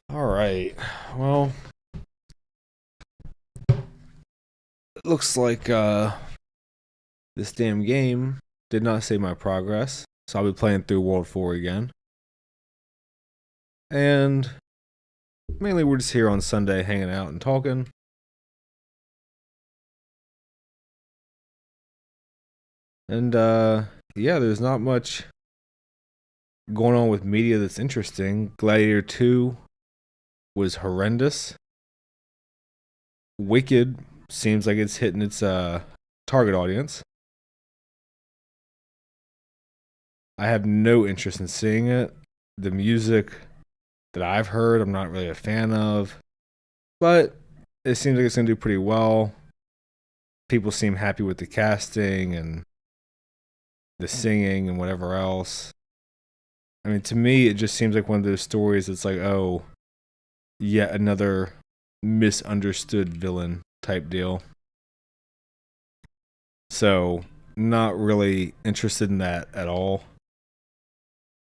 All right. Well, it looks like this damn game did not save my progress, so I'll be playing through World 4 again. And mainly we're just here on Sunday hanging out and talking. And yeah, there's not much going on with media that's interesting. Gladiator 2 was horrendous. Wicked seems like it's hitting its target audience. I have no interest in seeing it. The music that I've heard, I'm not really a fan of, but it seems like it's going to do pretty well. People seem happy with the casting and the singing and whatever else. I mean, to me, it just seems like one of those stories that's like, oh, yet another misunderstood villain type deal. So, not really interested in that at all.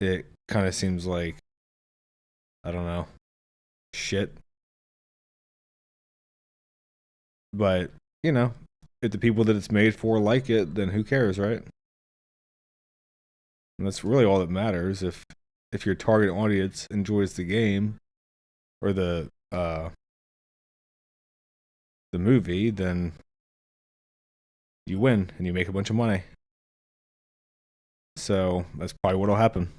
It kind of seems like, I don't know, shit. But, you know, if the people that it's made for like it, then who cares, right? And that's really all that matters. If your target audience enjoys the game or the movie, then you win and you make a bunch of money. So that's probably what'll happen.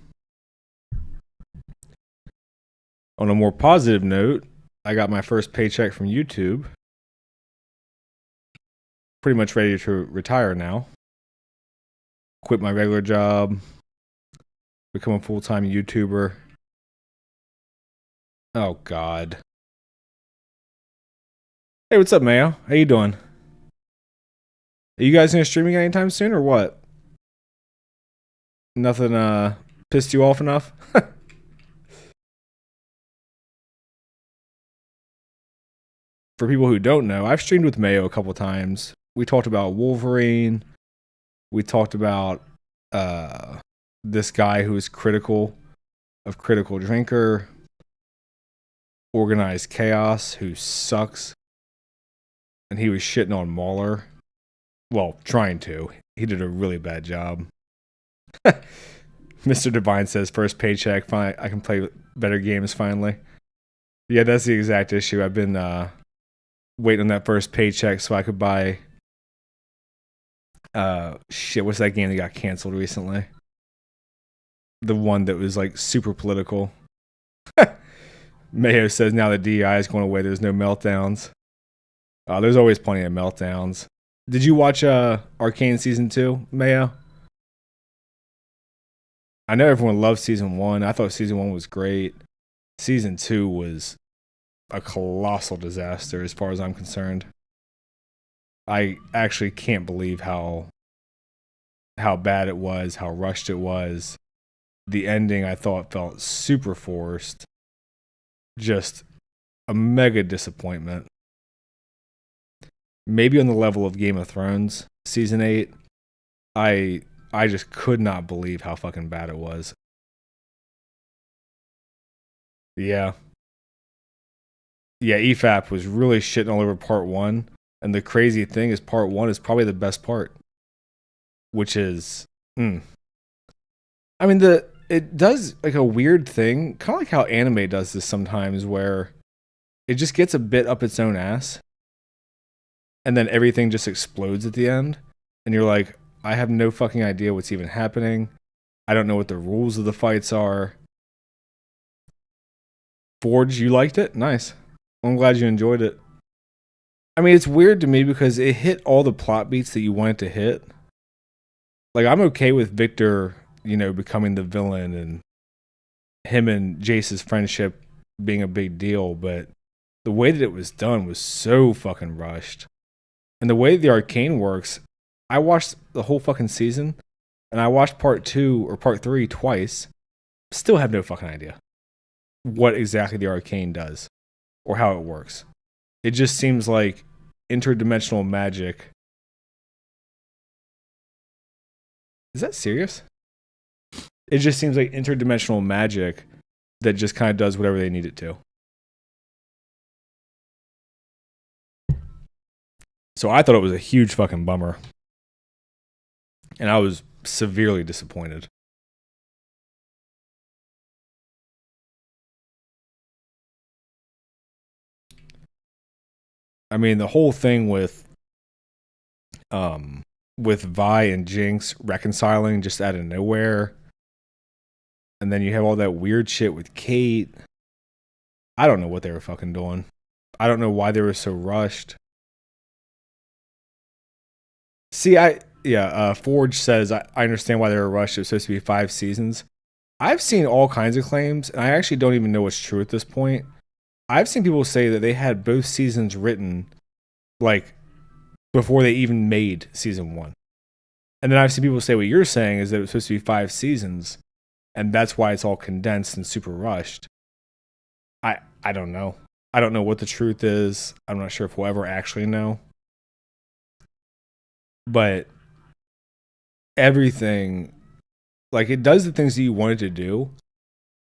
On a more positive note, I got my first paycheck from YouTube. Pretty much ready to retire now. Quit my regular job. Become a full-time YouTuber. Oh God. Hey, what's up, Mayo? How you doing? Are you guys gonna streaming anytime soon or what? Nothing pissed you off enough? For people who don't know, I've streamed with Mayo a couple times. We talked about Wolverine. We talked about this guy who is critical of Critical Drinker. Organized Chaos, who sucks. And he was shitting on Mauler. Well, trying to. He did a really bad job. Mr. Divine says, first paycheck, finally, I can play better games finally. Yeah, that's the exact issue. I've been waiting on that first paycheck so I could buy what's that game that got canceled recently? The one that was like super political. Mayo says now the DEI is going away, there's no meltdowns. There's always plenty of meltdowns. Did you watch Arcane season 2, Mayo? I know everyone loved season 1. I thought season 1 was great. Season 2 was a colossal disaster as far as I'm concerned. I actually can't believe how bad it was, how rushed it was. The ending I thought felt super forced. Just a mega disappointment. Maybe on the level of Game of Thrones season 8. I just could not believe how fucking bad it was. Yeah. Yeah, EFAP was really shitting all over part 1. And the crazy thing is part 1 is probably the best part. Which is... I mean, it does like a weird thing. Kind of like how anime does this sometimes where it just gets a bit up its own ass. And then everything just explodes at the end. And you're like, I have no fucking idea what's even happening. I don't know what the rules of the fights are. Forge, you liked it? Nice. I'm glad you enjoyed it. I mean, it's weird to me because it hit all the plot beats that you wanted to hit. Like, I'm okay with Victor, becoming the villain and him and Jace's friendship being a big deal, but the way that it was done was so fucking rushed. And the way the Arcane works, I watched the whole fucking season, and I watched part 2 or part 3 twice. Still have no fucking idea what exactly the Arcane does or how it works. It just seems like interdimensional magic. Is that serious? It just seems like interdimensional magic that just kind of does whatever they need it to. So I thought it was a huge fucking bummer. And I was severely disappointed. I mean, the whole thing with Vi and Jinx reconciling just out of nowhere. And then you have all that weird shit with Kate. I don't know what they were fucking doing. I don't know why they were so rushed. See, Forge says, I understand why they were rushed. It was supposed to be 5 seasons. I've seen all kinds of claims, and I actually don't even know what's true at this point. I've seen people say that they had both seasons written, like, before they even made season 1. And then I've seen people say what you're saying is that it was supposed to be 5 seasons, and that's why it's all condensed and super rushed. I don't know. I don't know what the truth is. I'm not sure if we'll ever actually know. But everything, like, it does the things that you wanted to do.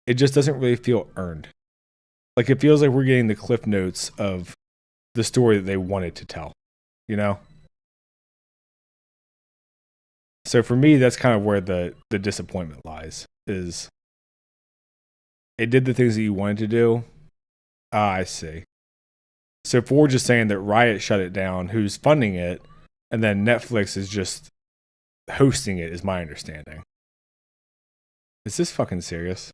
It just doesn't really feel earned. Like, it feels like we're getting the cliff notes of the story that they wanted to tell, you know? So for me, that's kind of where the disappointment lies, is it did the things that you wanted to do. Ah, I see. So Forge is saying that Riot shut it down, who's funding it, and then Netflix is just hosting it, is my understanding. Is this fucking serious?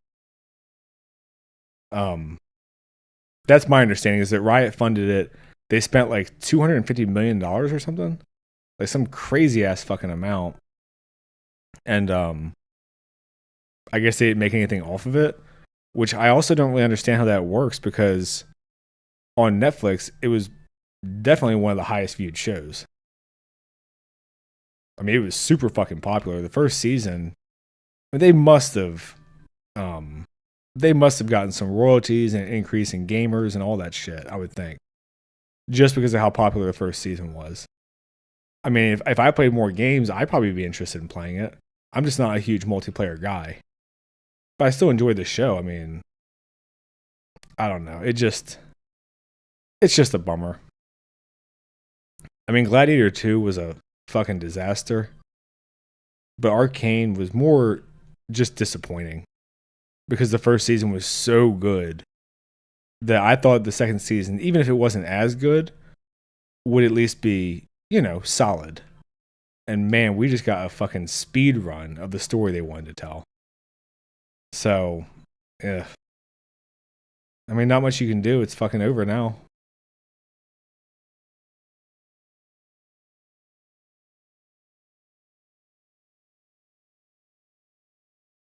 That's my understanding, is that Riot funded it. They spent like $250 million or something. Like some crazy ass fucking amount. And I guess they didn't make anything off of it. Which I also don't really understand how that works, because on Netflix, it was definitely one of the highest viewed shows. I mean, it was super fucking popular. The first season, they must have gotten some royalties and an increase in gamers and all that shit, I would think. Just because of how popular the first season was. I mean, if I played more games, I'd probably be interested in playing it. I'm just not a huge multiplayer guy. But I still enjoyed the show. I mean, I don't know. It's just a bummer. I mean, Gladiator 2 was a fucking disaster. But Arcane was more just disappointing. Because the first season was so good that I thought the second season, even if it wasn't as good, would at least be, solid. And man, we just got a fucking speed run of the story they wanted to tell. So, yeah. I mean, not much you can do. It's fucking over now.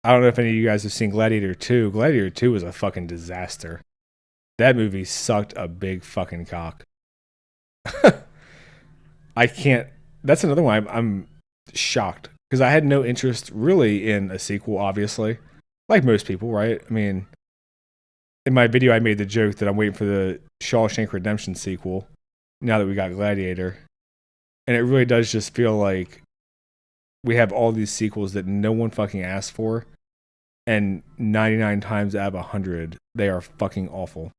I don't know if any of you guys have seen Gladiator 2. Gladiator 2 was a fucking disaster. That movie sucked a big fucking cock. I can't. That's another one I'm shocked. Because I had no interest really in a sequel, obviously. Like most people, right? I mean, in my video, I made the joke that I'm waiting for the Shawshank Redemption sequel now that we got Gladiator. And it really does just feel like we have all these sequels that no one fucking asked for. And 99 times out of 100, they are fucking awful.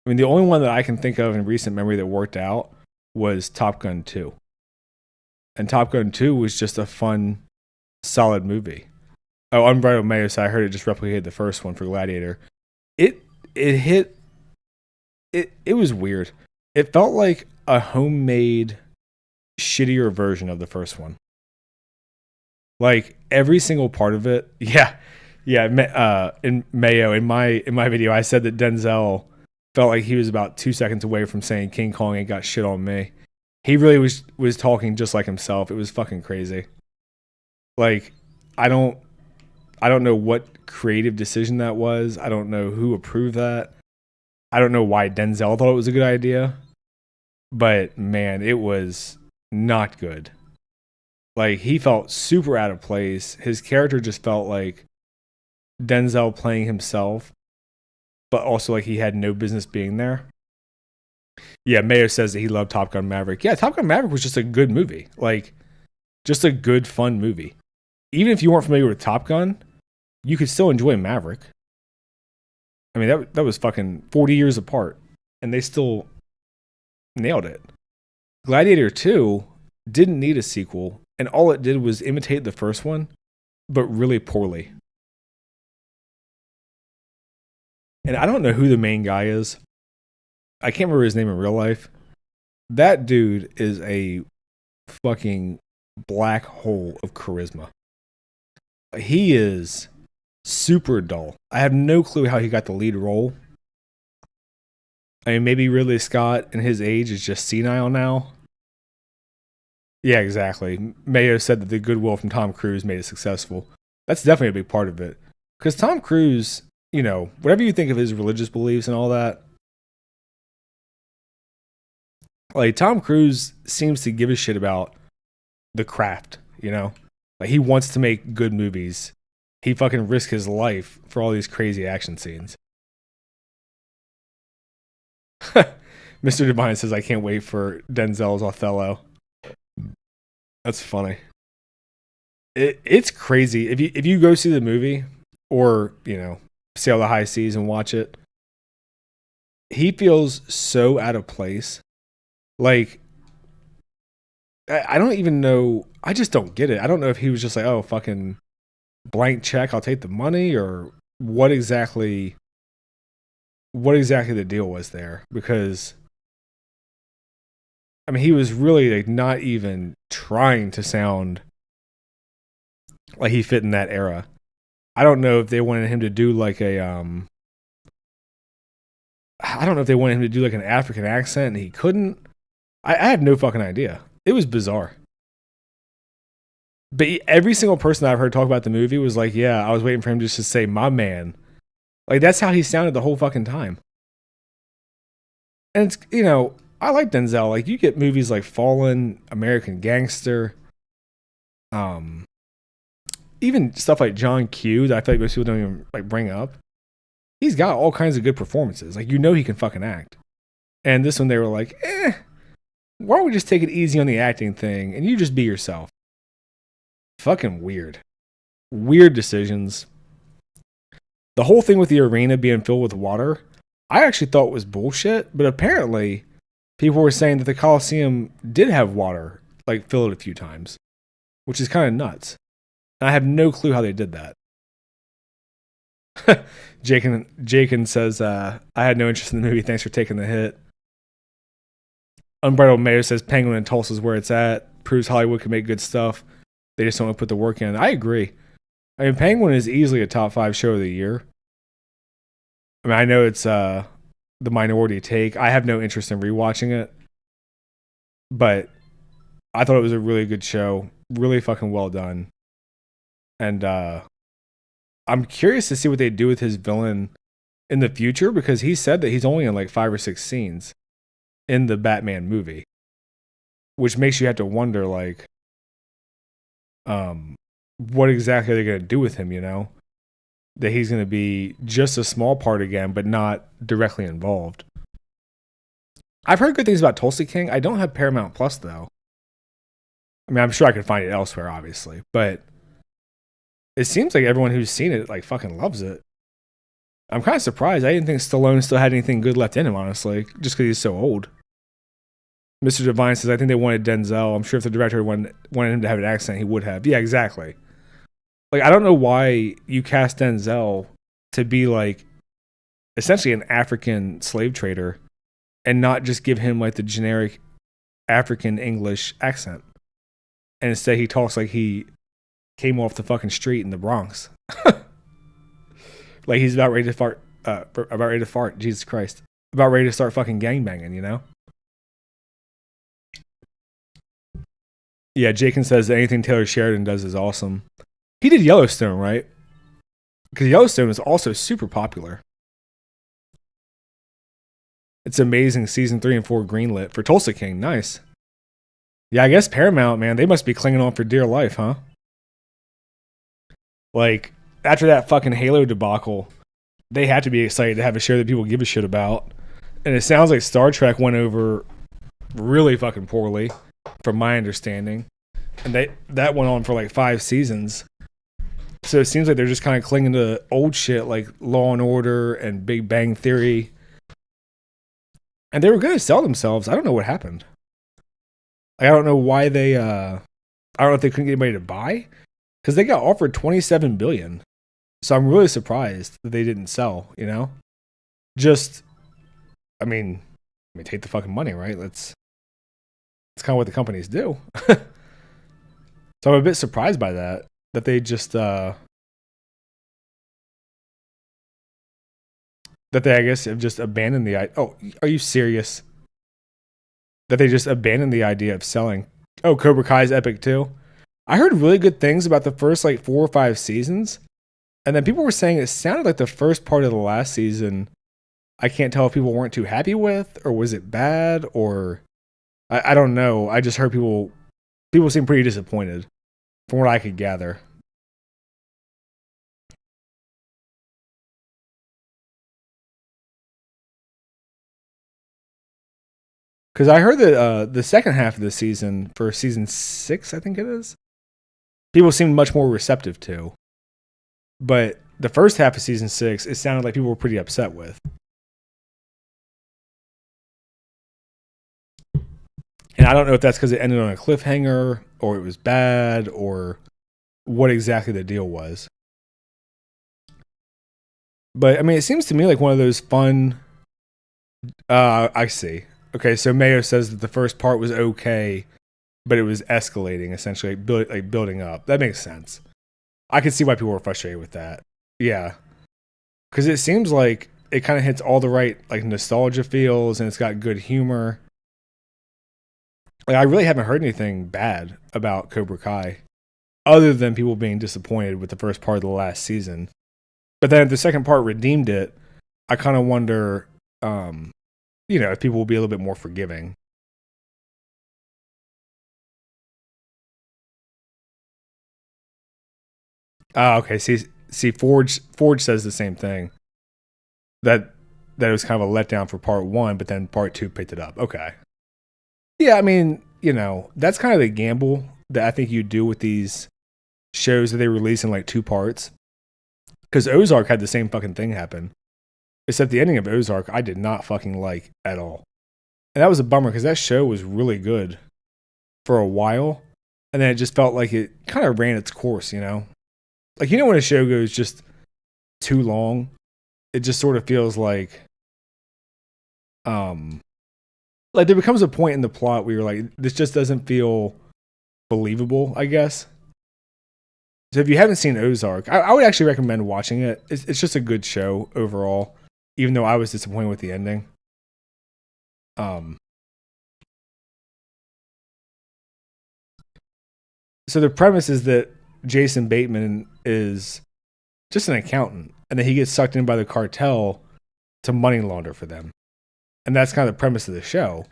I mean, the only one that I can think of in recent memory that worked out was Top Gun 2. And Top Gun 2 was just a fun, solid movie. Oh, Unbridled Mayo, so I heard it just replicated the first one for Gladiator. It was weird. It felt like a homemade, shittier version of the first one. Like every single part of it. Yeah. In Mayo, in my video, I said that Denzel felt like he was about 2 seconds away from saying King Kong ain't got shit on me. He really was talking just like himself. It was fucking crazy. Like, I don't know what creative decision that was. I don't know who approved that. I don't know why Denzel thought it was a good idea. But man, it was not good. Like, he felt super out of place. His character just felt like Denzel playing himself, but also like he had no business being there. Yeah, Mayo says that he loved Top Gun Maverick. Yeah, Top Gun Maverick was just a good movie. Like, just a good, fun movie. Even if you weren't familiar with Top Gun, you could still enjoy Maverick. I mean, that was fucking 40 years apart. And they still nailed it. Gladiator 2 didn't need a sequel, and all it did was imitate the first one, but really poorly. And I don't know who the main guy is. I can't remember his name in real life. That dude is a fucking black hole of charisma. He is super dull. I have no clue how he got the lead role. I mean, maybe Ridley Scott and his age is just senile now. Yeah, exactly. Mayo said that the goodwill from Tom Cruise made it successful. That's definitely a big part of it. Because Tom Cruise, you know, whatever you think of his religious beliefs and all that, like, Tom Cruise seems to give a shit about the craft, you know? Like, he wants to make good movies. He fucking risked his life for all these crazy action scenes. Mr. Divine says, I can't wait for Denzel's Othello. That's funny. It's crazy. If you go see the movie, or, you know, sail the high seas and watch it, he feels so out of place. Like, I don't even know. I just don't get it. I don't know if he was just like, oh, fucking blank check, I'll take the money, or what exactly the deal was there. Because, I mean, he was really like not even trying to sound like he fit in that era. I don't know if they wanted him to do like a I don't know if they wanted him to do like an African accent and he couldn't. I have no fucking idea. It was bizarre. But every single person I've heard talk about the movie was like, yeah, I was waiting for him just to say my man. Like, that's how he sounded the whole fucking time. And it's, you know, I like Denzel. Like, you get movies like Fallen, American Gangster, even stuff like John Q that I feel like most people don't even like bring up. He's got all kinds of good performances. Like, you know, he can fucking act. And this one they were like, why don't we just take it easy on the acting thing and you just be yourself? Fucking weird. Weird decisions. The whole thing with the arena being filled with water, I actually thought was bullshit, but apparently people were saying that the Coliseum did have water, like, filled a few times, which is kind of nuts. And I have no clue how they did that. Jakin says, I had no interest in the movie. Thanks for taking the hit. Unbridled Mayo says Penguin and Tulsa's where it's at. Proves Hollywood can make good stuff. They just don't want to put the work in. I agree. I mean, Penguin is easily a top 5 show of the year. I mean, I know it's the minority take. I have no interest in rewatching it. But I thought it was a really good show. Really fucking well done. And I'm curious to see what they do with his villain in the future, because he said that he's only in like 5 or 6 scenes in the Batman movie, which makes you have to wonder, like, what exactly are they going to do with him, you know? That he's going to be just a small part again, but not directly involved. I've heard good things about Tulsa King. I don't have Paramount Plus, though. I mean, I'm sure I could find it elsewhere, obviously, but it seems like everyone who's seen it, like, fucking loves it. I'm kind of surprised. I didn't think Stallone still had anything good left in him, honestly, just because he's so old. Mr. Divine says, I think they wanted Denzel. I'm sure if the director wanted him to have an accent, he would have. Yeah, exactly. Like, I don't know why you cast Denzel to be, like, essentially an African slave trader and not just give him, like, the generic African English accent. And instead he talks like he came off the fucking street in the Bronx. Like he's about ready to fart. Jesus Christ. About ready to start fucking gangbanging, you know? Yeah, Jakin says anything Taylor Sheridan does is awesome. He did Yellowstone, right? Because Yellowstone is also super popular. It's amazing. Season 3 and 4 greenlit for Tulsa King. Nice. Yeah, I guess Paramount, man, they must be clinging on for dear life, huh? Like, after that fucking Halo debacle, they had to be excited to have a show that people give a shit about. And it sounds like Star Trek went over really fucking poorly, from my understanding. And that went on for like 5 seasons. So it seems like they're just kind of clinging to old shit like Law and Order and Big Bang Theory. And they were going to sell themselves. I don't know what happened. I don't know why they. I don't know if they couldn't get anybody to buy because they got offered 27 billion. So I'm really surprised that they didn't sell. You know, just I mean, take the fucking money, right? That's kind of what the companies do. So I'm a bit surprised by that they just that they I guess have just abandoned the. Oh, are you serious? That they just abandoned the idea of selling. Oh, Cobra Kai's epic too. I heard really good things about the first like 4 or 5 seasons, and then people were saying it sounded like the first part of the last season. I can't tell if people weren't too happy with, or was it bad, or I don't know. I just heard people seem pretty disappointed, from what I could gather. Because I heard that the second half of the season, for season 6, I think it is, people seemed much more receptive to. But the first half of season 6, it sounded like people were pretty upset with. And I don't know if that's because it ended on a cliffhanger, or it was bad, or what exactly the deal was. But I mean, it seems to me like one of those fun. I see. Okay, so Mayo says that the first part was okay, but it was escalating essentially, like building up. That makes sense. I can see why people were frustrated with that. Yeah, because it seems like it kind of hits all the right like nostalgia feels, and it's got good humor. Like I really haven't heard anything bad about Cobra Kai, other than people being disappointed with the first part of the last season. But then if the second part redeemed it, I kind of wonder, if people will be a little bit more forgiving. Okay. See, Forge says the same thing. That it was kind of a letdown for part one, but then part two picked it up. Okay. Yeah, I mean, that's kind of the gamble that I think you do with these shows that they release in like 2 parts. Because Ozark had the same fucking thing happen. Except the ending of Ozark, I did not fucking like at all. And that was a bummer because that show was really good for a while. And then it just felt like it kind of ran its course, Like, when a show goes just too long, it just sort of feels like there becomes a point in the plot where you're like, this just doesn't feel believable, I guess. So if you haven't seen Ozark, I would actually recommend watching it. It's just a good show overall, even though I was disappointed with the ending. So the premise is that Jason Bateman is just an accountant, and then he gets sucked in by the cartel to money launder for them. And that's kind of the premise of the show.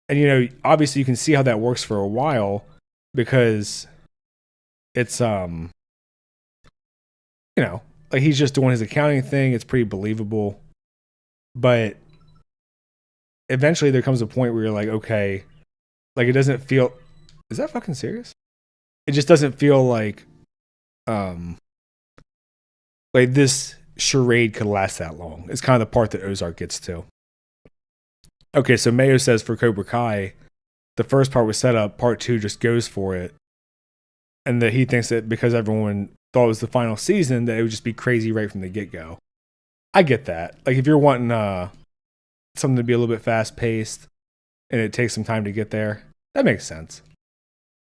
And obviously you can see how that works for a while because it's like he's just doing his accounting thing. It's pretty believable. But eventually there comes a point where you're like, okay, like it doesn't feel. Is that fucking serious? It just doesn't feel like this charade could last that long. It's kind of the part that Ozark gets to. Okay, so Mayo says for Cobra Kai, the first part was set up, part two just goes for it. And that he thinks that because everyone thought it was the final season, that it would just be crazy right from the get-go. I get that. Like, if you're wanting something to be a little bit fast-paced, and it takes some time to get there, that makes sense.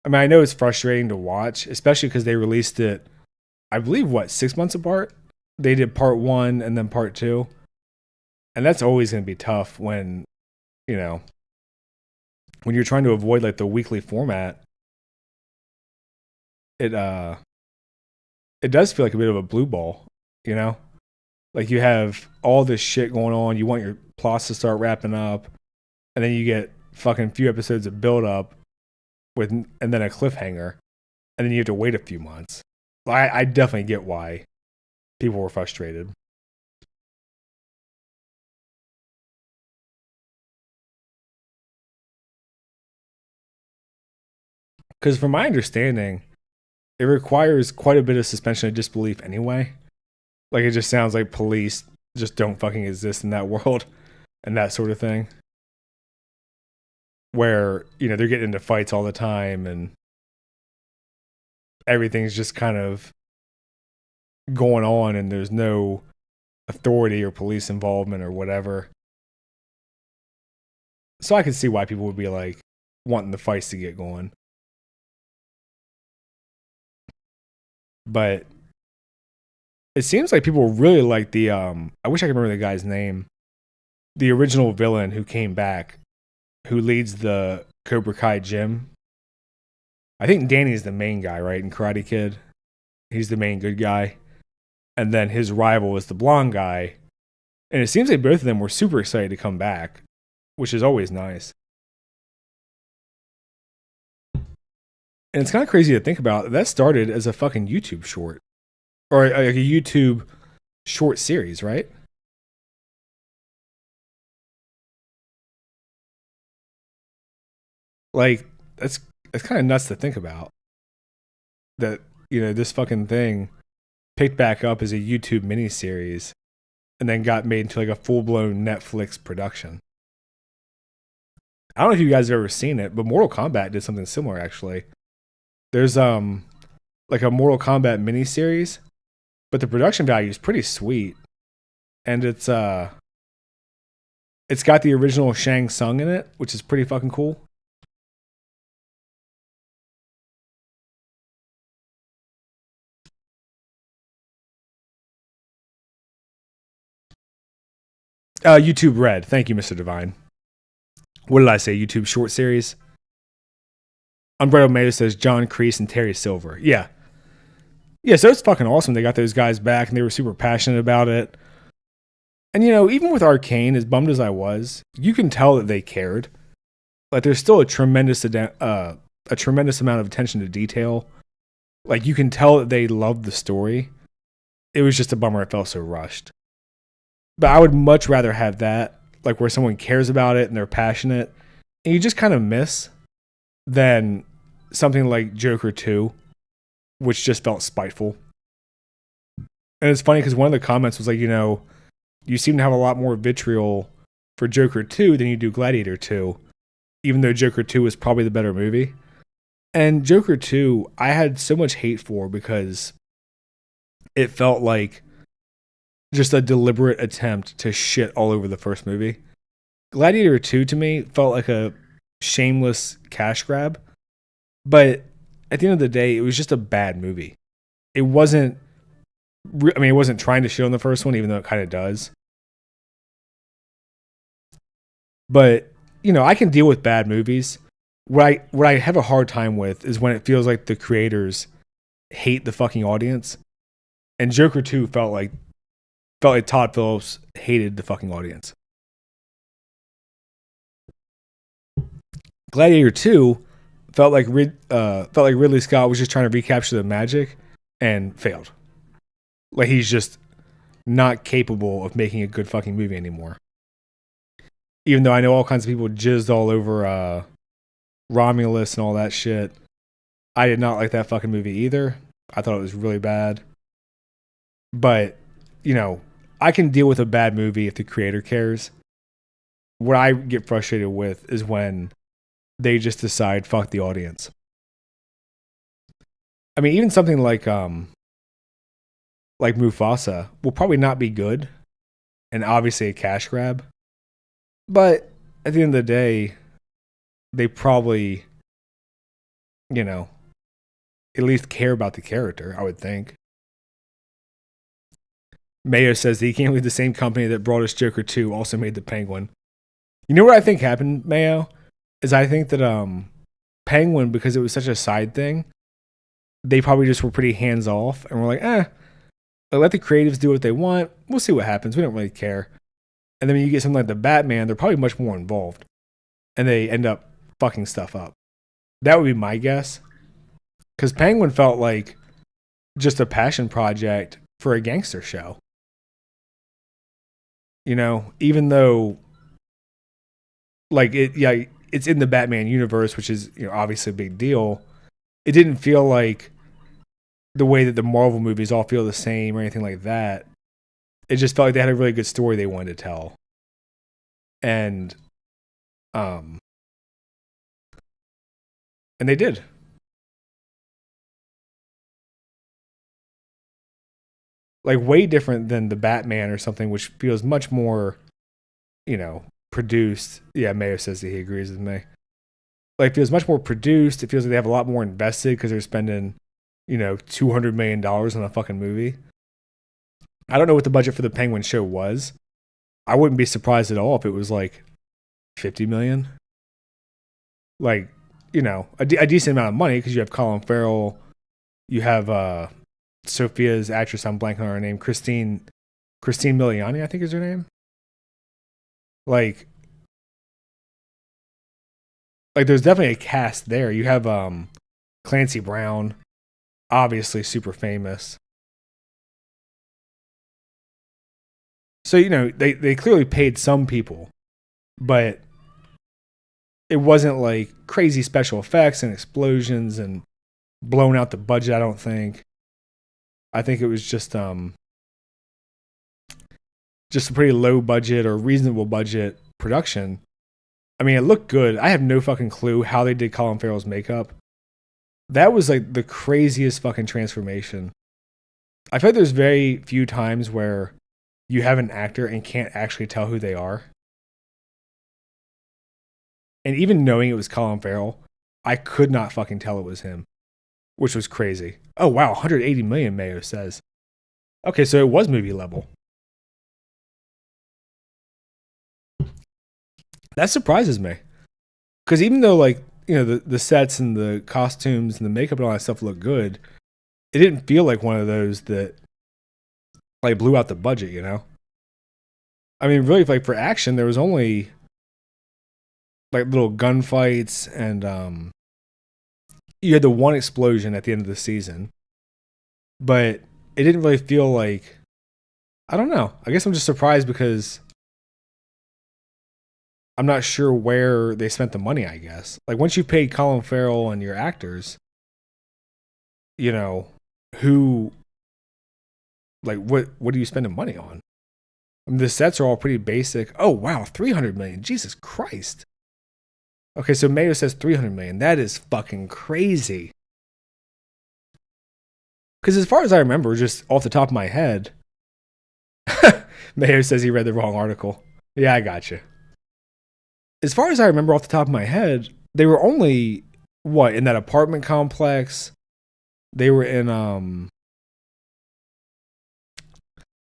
I mean, I know it's frustrating to watch, especially because they released it, I believe, 6 months apart? They did part one and then part two. And that's always going to be tough when you're trying to avoid like the weekly format. It does feel like a bit of a blue ball, Like you have all this shit going on, you want your plots to start wrapping up, and then you get fucking few episodes of build up and then a cliffhanger, and then you have to wait a few months. I definitely get why people were frustrated. Because from my understanding, it requires quite a bit of suspension of disbelief anyway. Like it just sounds like police just don't fucking exist in that world. and that sort of thing, where they're getting into fights all the time and everything's just kind of going on, and there's no authority or police involvement or whatever. So I can see why people would be like wanting the fights to get going. But it seems like people really like the I wish I could remember the guy's name. The original villain who came back, who leads the Cobra Kai gym. I think Danny's the main guy, right? In Karate Kid. He's the main good guy. And then his rival is the blonde guy. And it seems like both of them were super excited to come back, which is always nice. And it's kind of crazy to think about. That started as a fucking YouTube short. Or like a YouTube short series, right? Like, that's kind of nuts to think about. That, this fucking thing picked back up as a YouTube miniseries and then got made into like a full-blown Netflix production. I don't know if you guys have ever seen it, but Mortal Kombat did something similar actually. There's like a Mortal Kombat miniseries, but the production value is pretty sweet. And it's got the original Shang Tsung in it, which is pretty fucking cool. YouTube Red. Thank you, Mr. Divine. What did I say? YouTube short series? Umbrella Mayo says John Kreese and Terry Silver. Yeah. Yeah, so it's fucking awesome. They got those guys back and they were super passionate about it. And even with Arcane, as bummed as I was, you can tell that they cared. Like there's still a tremendous amount of attention to detail. Like you can tell that they loved the story. It was just a bummer it felt so rushed. But I would much rather have that, like where someone cares about it and they're passionate, and you just kind of miss, than something like Joker 2, which just felt spiteful. And it's funny because one of the comments was like, you seem to have a lot more vitriol for Joker 2 than you do Gladiator 2, even though Joker 2 was probably the better movie. And Joker 2, I had so much hate for because it felt like just a deliberate attempt to shit all over the first movie. Gladiator 2 to me felt like a shameless cash grab, but at the end of the day, it was just a bad movie. It wasn't trying to shit on the first one, even though it kind of does. But, I can deal with bad movies. What I have a hard time with is when it feels like the creators hate the fucking audience. And Joker 2 felt like Todd Phillips hated the fucking audience. Gladiator 2 felt like Ridley Scott was just trying to recapture the magic and failed. Like he's just not capable of making a good fucking movie anymore. Even though I know all kinds of people jizzed all over Romulus and all that shit, I did not like that fucking movie either. I thought it was really bad. But, I can deal with a bad movie if the creator cares. What I get frustrated with is when they just decide fuck the audience. I mean, even something like Mufasa will probably not be good, and obviously a cash grab. But at the end of the day, they probably, at least care about the character, I would think. Mayo says that he can't believe the same company that brought us Joker 2 also made the Penguin. You know what I think happened, Mayo? Is I think that Penguin, because it was such a side thing, they probably just were pretty hands off and were like, let the creatives do what they want. We'll see what happens. We don't really care. And then when you get something like the Batman, they're probably much more involved. And they end up fucking stuff up. That would be my guess. Because Penguin felt like just a passion project for a gangster show. Even though, it's in the Batman universe, which is obviously a big deal. It didn't feel like the way that the Marvel movies all feel the same or anything like that. It just felt like they had a really good story they wanted to tell. and um, and they did. Like way different than the Batman or something, which feels much more, produced. Yeah, Mayo says that he agrees with me. Like feels much more produced. It feels like they have a lot more invested because they're spending, $200 million on a fucking movie. I don't know what the budget for the Penguin show was. I wouldn't be surprised at all if it was like 50 million. Like, a decent amount of money because you have Colin Farrell, you have Sophia's actress, I'm blanking on her name, Christine Miliani, I think is her name. Like there's definitely a cast there. You have Clancy Brown, obviously super famous. So, they clearly paid some people, but it wasn't like crazy special effects and explosions and blown out the budget, I don't think. I think it was just a pretty low budget or reasonable budget production. I mean, it looked good. I have no fucking clue how they did Colin Farrell's makeup. That was like the craziest fucking transformation. I feel like there's very few times where you have an actor and can't actually tell who they are. And even knowing it was Colin Farrell, I could not fucking tell it was him, which was crazy. Oh, wow, 180 million, Mayo says. Okay, so it was movie level. That surprises me. Because even though, the sets and the costumes and the makeup and all that stuff look good, it didn't feel like one of those that, blew out the budget, I mean, really, for action, there was only, little gunfights and, you had the one explosion at the end of the season. But it didn't really feel like, I don't know. I guess I'm just surprised because I'm not sure where they spent the money, I guess. Like, once you paid Colin Farrell and your actors, who, what do you spend the money on? I mean, the sets are all pretty basic. Oh, wow, 300 million. Jesus Christ. Okay, so Mayo says 300 million. That is fucking crazy. Because as far as I remember, just off the top of my head, Mayo says he read the wrong article. Yeah, I got you. As far as I remember off the top of my head, they were only, in that apartment complex? They were in Arkham.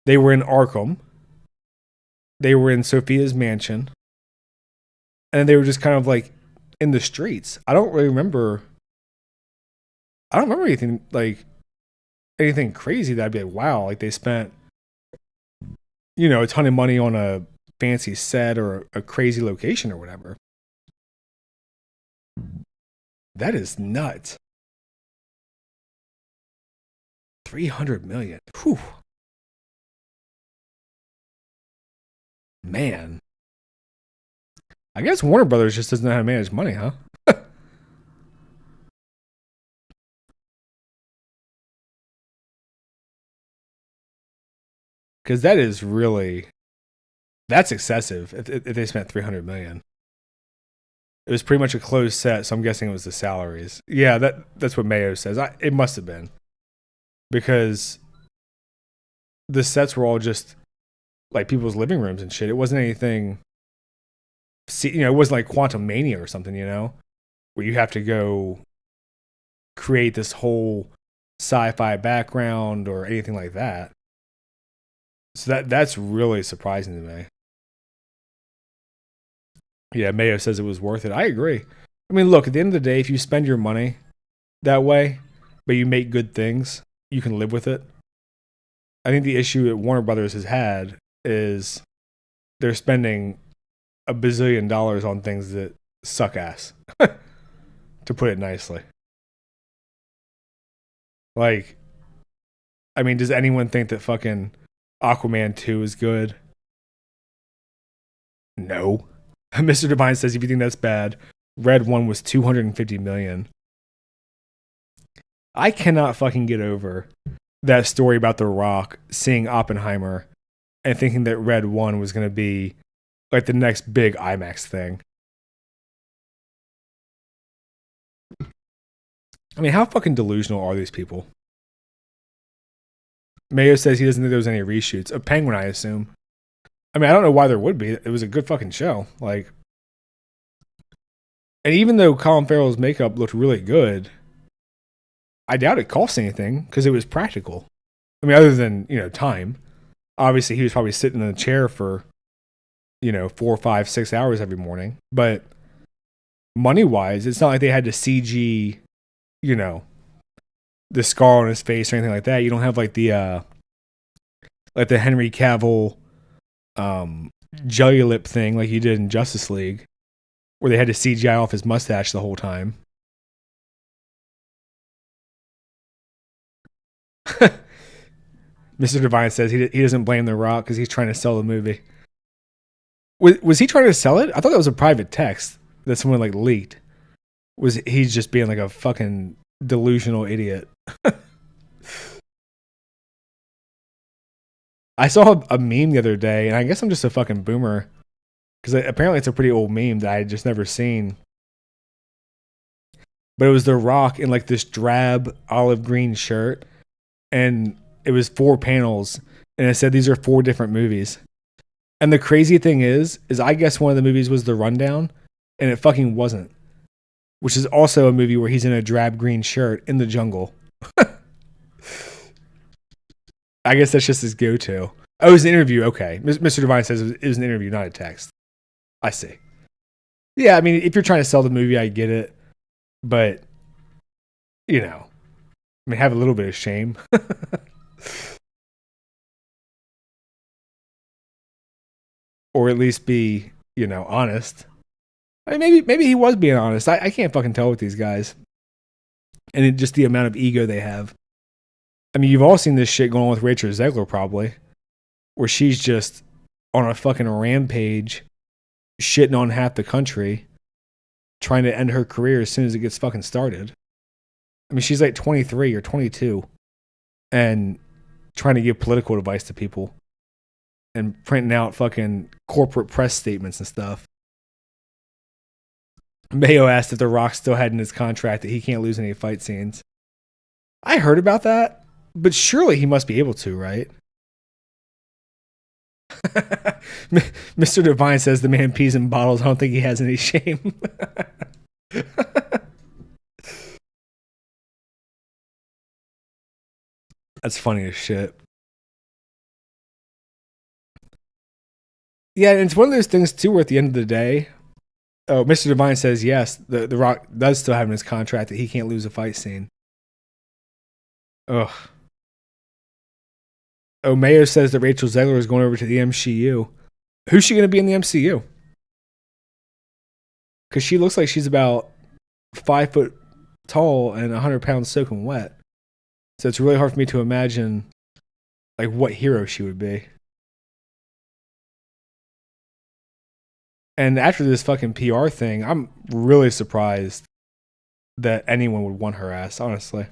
They were in Sophia's mansion. And they were just kind of in the streets. I don't remember anything crazy that I'd be like, wow, they spent, a ton of money on a fancy set or a crazy location or whatever. That is nuts. 300 million. Whew. Man. I guess Warner Brothers just doesn't know how to manage money, huh? Because that's excessive if they spent 300 million. It was pretty much a closed set, so I'm guessing it was the salaries. Yeah, that's what Mayo says. It must have been. Because the sets were all just people's living rooms and shit. It wasn't anything, it wasn't like Quantum Mania or something, where you have to go create this whole sci-fi background or anything like that. So that's really surprising to me. Yeah, Mayo says it was worth it. I agree. I mean, look, at the end of the day, if you spend your money that way, but you make good things, you can live with it. I think the issue that Warner Brothers has had is they're spending $1 bazillion on things that suck ass, to put it nicely. I mean, does anyone think that fucking Aquaman 2 is good? No. Mr. Divine says if you think that's bad, Red 1 was 250 million. I cannot fucking get over that story about The Rock seeing Oppenheimer and thinking that Red 1 was going to be like the next big IMAX thing. I mean, how fucking delusional are these people? Mayo says he doesn't think there was any reshoots. A Penguin, I assume. I mean, I don't know why there would be. It was a good fucking show. Like, and even though Colin Farrell's makeup looked really good, I doubt it cost anything because it was practical. I mean, other than, time. Obviously, he was probably sitting in a chair for, 4, 5, 6 hours every morning. But money-wise, it's not like they had to CG, the scar on his face or anything like that. You don't have like the Henry Cavill jelly lip thing like you did in Justice League, where they had to CGI off his mustache the whole time. Mr. Divine says he doesn't blame The Rock because he's trying to sell the movie. Was he trying to sell it? I thought that was a private text that someone like leaked. Was he just being like a fucking delusional idiot? I saw a meme the other day, and I guess I'm just a fucking boomer because apparently it's a pretty old meme that I had just never seen. But it was The Rock in like this drab olive green shirt, and it was 4 panels, and it said these are 4 different movies. And the crazy thing is I guess one of the movies was The Rundown, and it fucking wasn't. Which is also a movie where he's in a drab green shirt in the jungle. I guess that's just his go-to. Oh, it was an interview. Okay. Mr. Divine says it was an interview, not a text. I see. Yeah, I mean, if you're trying to sell the movie, I get it. But, have a little bit of shame. Or at least be, honest. I mean, maybe he was being honest. I can't fucking tell with these guys. And just the amount of ego they have. I mean, you've all seen this shit going on with Rachel Zegler, probably. Where she's just on a fucking rampage, shitting on half the country, trying to end her career as soon as it gets fucking started. I mean, she's like 23 or 22 and trying to give political advice to people and printing out fucking corporate press statements and stuff. Mayo asked if The Rock still had in his contract that he can't lose any fight scenes. I heard about that. But surely he must be able to, right? Mr. Divine says the man pees in bottles. I don't think he has any shame. That's funny as shit. Yeah, and it's one of those things, too, where at the end of the day, Mr. Divine says, yes, the Rock does still have in his contract that he can't lose a fight scene. Ugh. Oh, Mayo says that Rachel Zegler is going over to the MCU. Who's she going to be in the MCU? Because she looks like she's about 5 foot tall and 100 pounds soaking wet. So it's really hard for me to imagine like what hero she would be. And after this fucking PR thing, I'm really surprised that anyone would want her ass, honestly.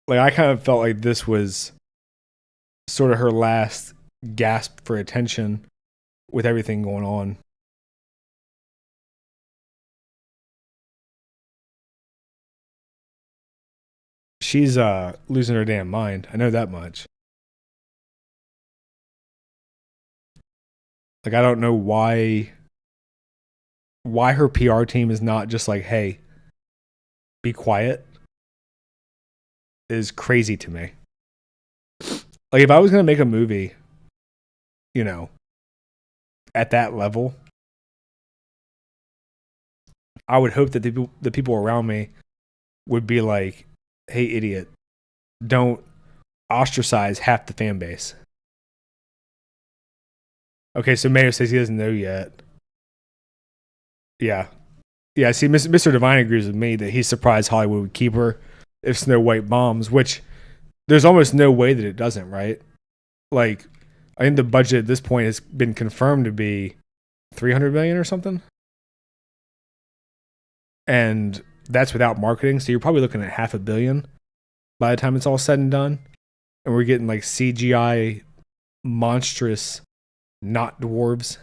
Like, I kind of felt like this was sort of her last gasp for attention with everything going on. She's losing her damn mind. I know that much. Like, I don't know why her PR team is not just like, hey, be quiet, is crazy to me. Like, if I was going to make a movie, at that level, I would hope that the people around me would be like, hey, idiot, don't ostracize half the fan base. Okay, so Mayo says he doesn't know yet. Yeah. Yeah, see, Mr. Divine agrees with me that he's surprised Hollywood would keep her if Snow White bombs, which there's almost no way that it doesn't, right? Like, I think the budget at this point has been confirmed to be $300 million or something. And that's without marketing, so you're probably looking at $500 million by the time it's all said and done. And we're getting like CGI monstrous not dwarves.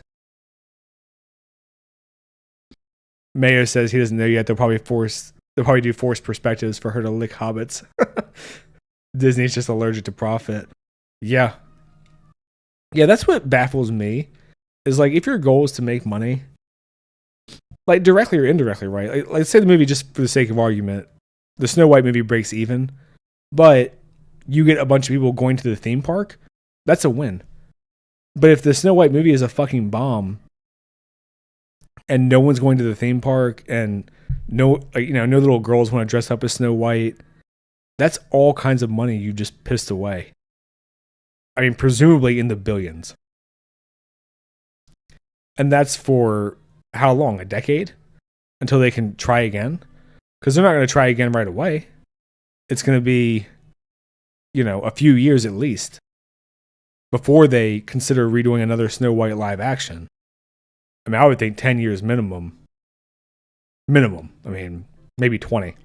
Mayo says he doesn't know yet. They'll probably do forced perspectives for her to lick hobbits. Disney's just allergic to profit. Yeah. Yeah, that's what baffles me. Is like, if your goal is to make money, like directly or indirectly, right? Like, let's say the movie, just for the sake of argument, the Snow White movie breaks even, but you get a bunch of people going to the theme park, that's a win. But if the Snow White movie is a fucking bomb and no one's going to the theme park and no little girls want to dress up as Snow White, that's all kinds of money you just pissed away. I mean, presumably in the billions. And that's for how long? A decade? Until they can try again? Because they're not going to try again right away. It's going to be, a few years at least before they consider redoing another Snow White live action. I mean, I would think 10 years minimum. Minimum. I mean, maybe 20.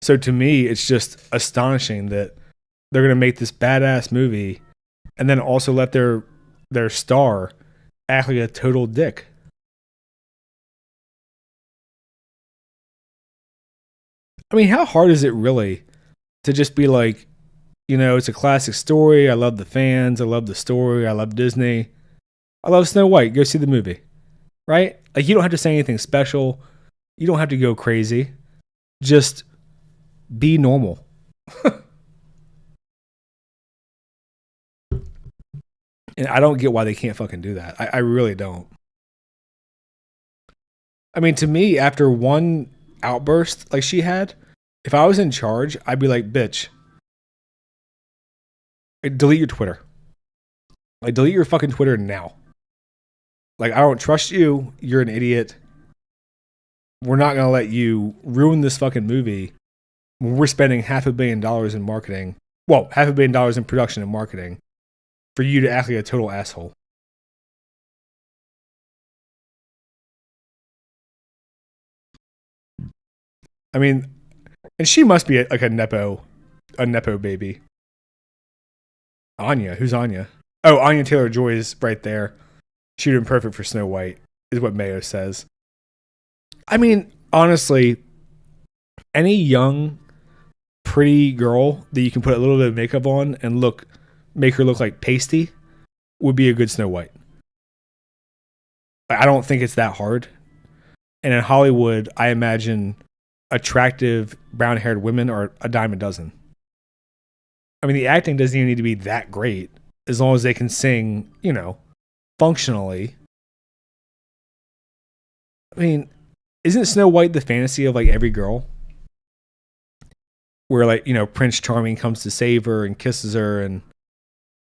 So to me, it's just astonishing that they're going to make this badass movie and then also let their star act like a total dick. I mean, how hard is it really to just be like, it's a classic story. I love the fans. I love the story. I love Disney. I love Snow White. Go see the movie. Right? Like, you don't have to say anything special. You don't have to go crazy. Just be normal. And I don't get why they can't fucking do that. I really don't. I mean, to me, after one outburst like she had, if I was in charge, I'd be like, bitch, delete your Twitter. Like, delete your fucking Twitter now. Like, I don't trust you. You're an idiot. We're not going to let you ruin this fucking movie when we're spending $500 million in marketing. Well, $500 million in production and marketing for you to act like a total asshole. I mean, and she must be like a nepo baby. Anya, who's Anya? Oh, Anya Taylor-Joy is right there. She'd been perfect for Snow White, is what Mayo says. I mean, honestly, any young, pretty girl that you can put a little bit of makeup on and make her look like pasty would be a good Snow White. I don't think it's that hard. And in Hollywood, I imagine attractive brown-haired women are a dime a dozen. I mean, the acting doesn't even need to be that great as long as they can sing, functionally. I mean, isn't Snow White the fantasy of like every girl? Where like, Prince Charming comes to save her and kisses her and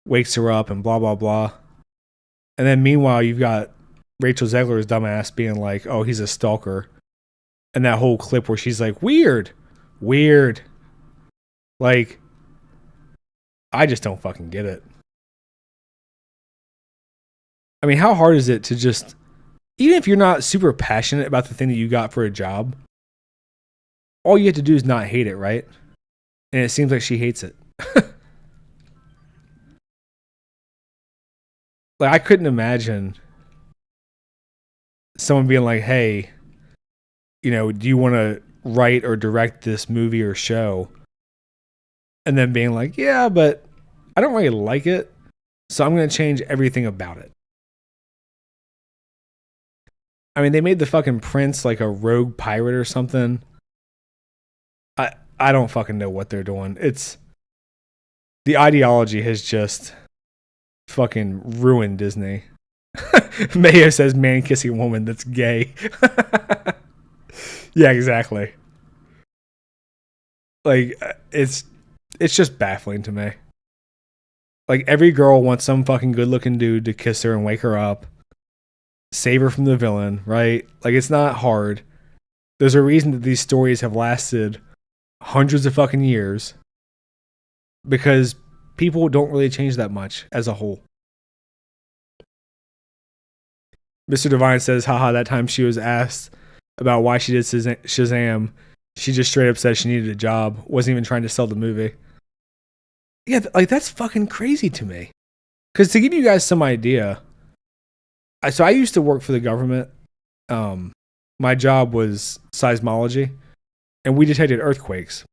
wakes her up and blah, blah, blah. And then meanwhile, you've got Rachel Zegler's dumbass being like, oh, he's a stalker. And that whole clip where she's like, weird. Like, I just don't fucking get it. I mean, how hard is it to just, even if you're not super passionate about the thing that you got for a job, all you have to do is not hate it, right? And it seems like she hates it. Like, I couldn't imagine someone being like, hey, do you want to write or direct this movie or show? And then being like, yeah, but I don't really like it, so I'm going to change everything about it. I mean, they made the fucking prince like a rogue pirate or something. I don't fucking know what they're doing. The ideology has just fucking ruined Disney. Mayo says man kissing woman that's gay. Yeah, exactly. Like, it's just baffling to me. Like, every girl wants some fucking good looking dude to kiss her and wake her up, save her from the villain, right? Like, it's not hard. There's a reason that these stories have lasted hundreds of fucking years, because people don't really change that much as a whole. Mr. Divine says, haha, that time she was asked about why she did Shazam, she just straight up said she needed a job, wasn't even trying to sell the movie. Yeah, like that's fucking crazy to me. Because to give you guys some idea, I used to work for the government. Um, my job was seismology, and we detected earthquakes.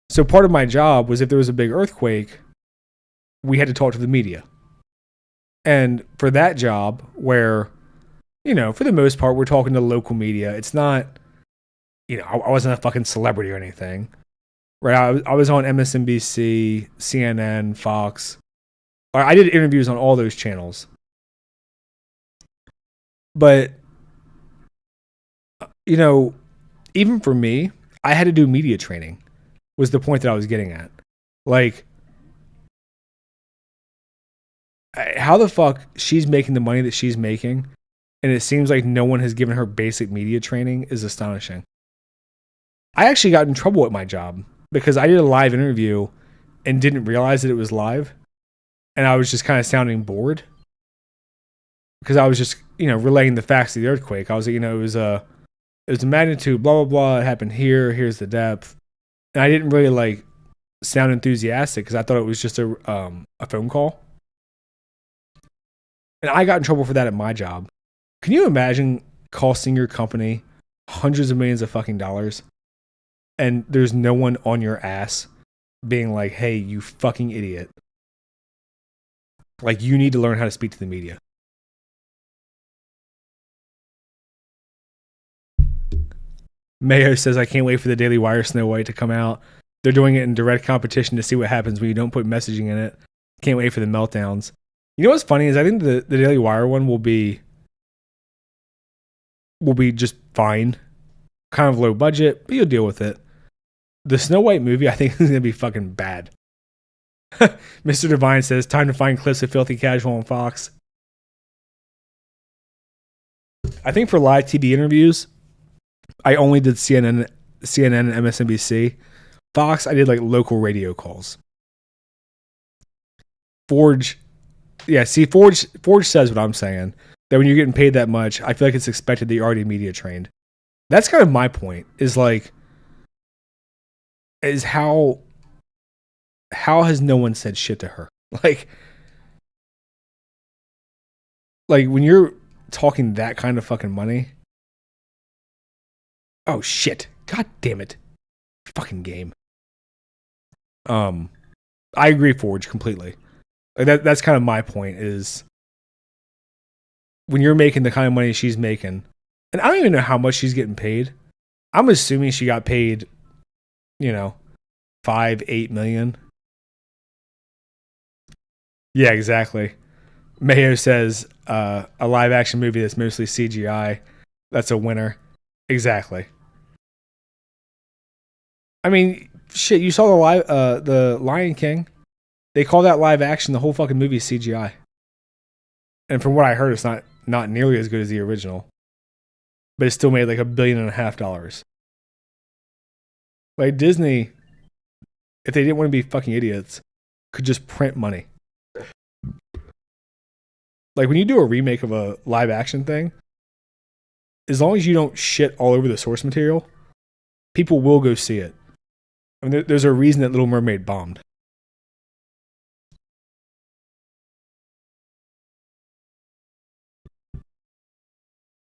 So part of my job was if there was a big earthquake, we had to talk to the media. And for that job, where for the most part, we're talking to local media. It's not, I wasn't a fucking celebrity or anything, right? I was on MSNBC, CNN, Fox. I did interviews on all those channels. But, even for me, I had to do media training, was the point that I was getting at. Like, how the fuck she's making the money that she's making, and it seems like no one has given her basic media training is astonishing. I actually got in trouble at my job because I did a live interview and didn't realize that it was live. And I was just kind of sounding bored because I was just, relaying the facts of the earthquake. I was like, it was a magnitude, blah, blah, blah. It happened here. Here's the depth. And I didn't really like sound enthusiastic because I thought it was just a phone call. And I got in trouble for that at my job. Can you imagine costing your company hundreds of millions of fucking dollars and there's no one on your ass being like, hey, you fucking idiot. Like, you need to learn how to speak to the media. Mayo says, I can't wait for the Daily Wire Snow White to come out. They're doing it in direct competition to see what happens when you don't put messaging in it. Can't wait for the meltdowns. You know what's funny is I think the Daily Wire one will be just fine. Kind of low budget, but you'll deal with it. The Snow White movie, I think, is going to be fucking bad. Mr. Divine says, time to find clips of Filthy Casual on Fox. I think for live TV interviews, I only did CNN and MSNBC. Fox, I did like local radio calls. Forge says what I'm saying. That when you're getting paid that much, I feel like it's expected that you're already media trained. That's kind of my point. Is how has no one said shit to her? Like when you're talking that kind of fucking money. Oh shit. God damn it. Fucking game. I agree, Forge, completely. Like that's kind of my point is when you're making the kind of money she's making, and I don't even know how much she's getting paid. I'm assuming she got paid, 5-8 million. Yeah, exactly. Mayo says a live action movie that's mostly CGI. That's a winner. Exactly. I mean, shit. You saw the Lion King. They call that live action. The whole fucking movie is CGI. And from what I heard, it's not nearly as good as the original. But it still made like $1.5 billion. Like Disney, if they didn't want to be fucking idiots, could just print money. Like when you do a remake of a live action thing, as long as you don't shit all over the source material, people will go see it. I mean, there's a reason that Little Mermaid bombed.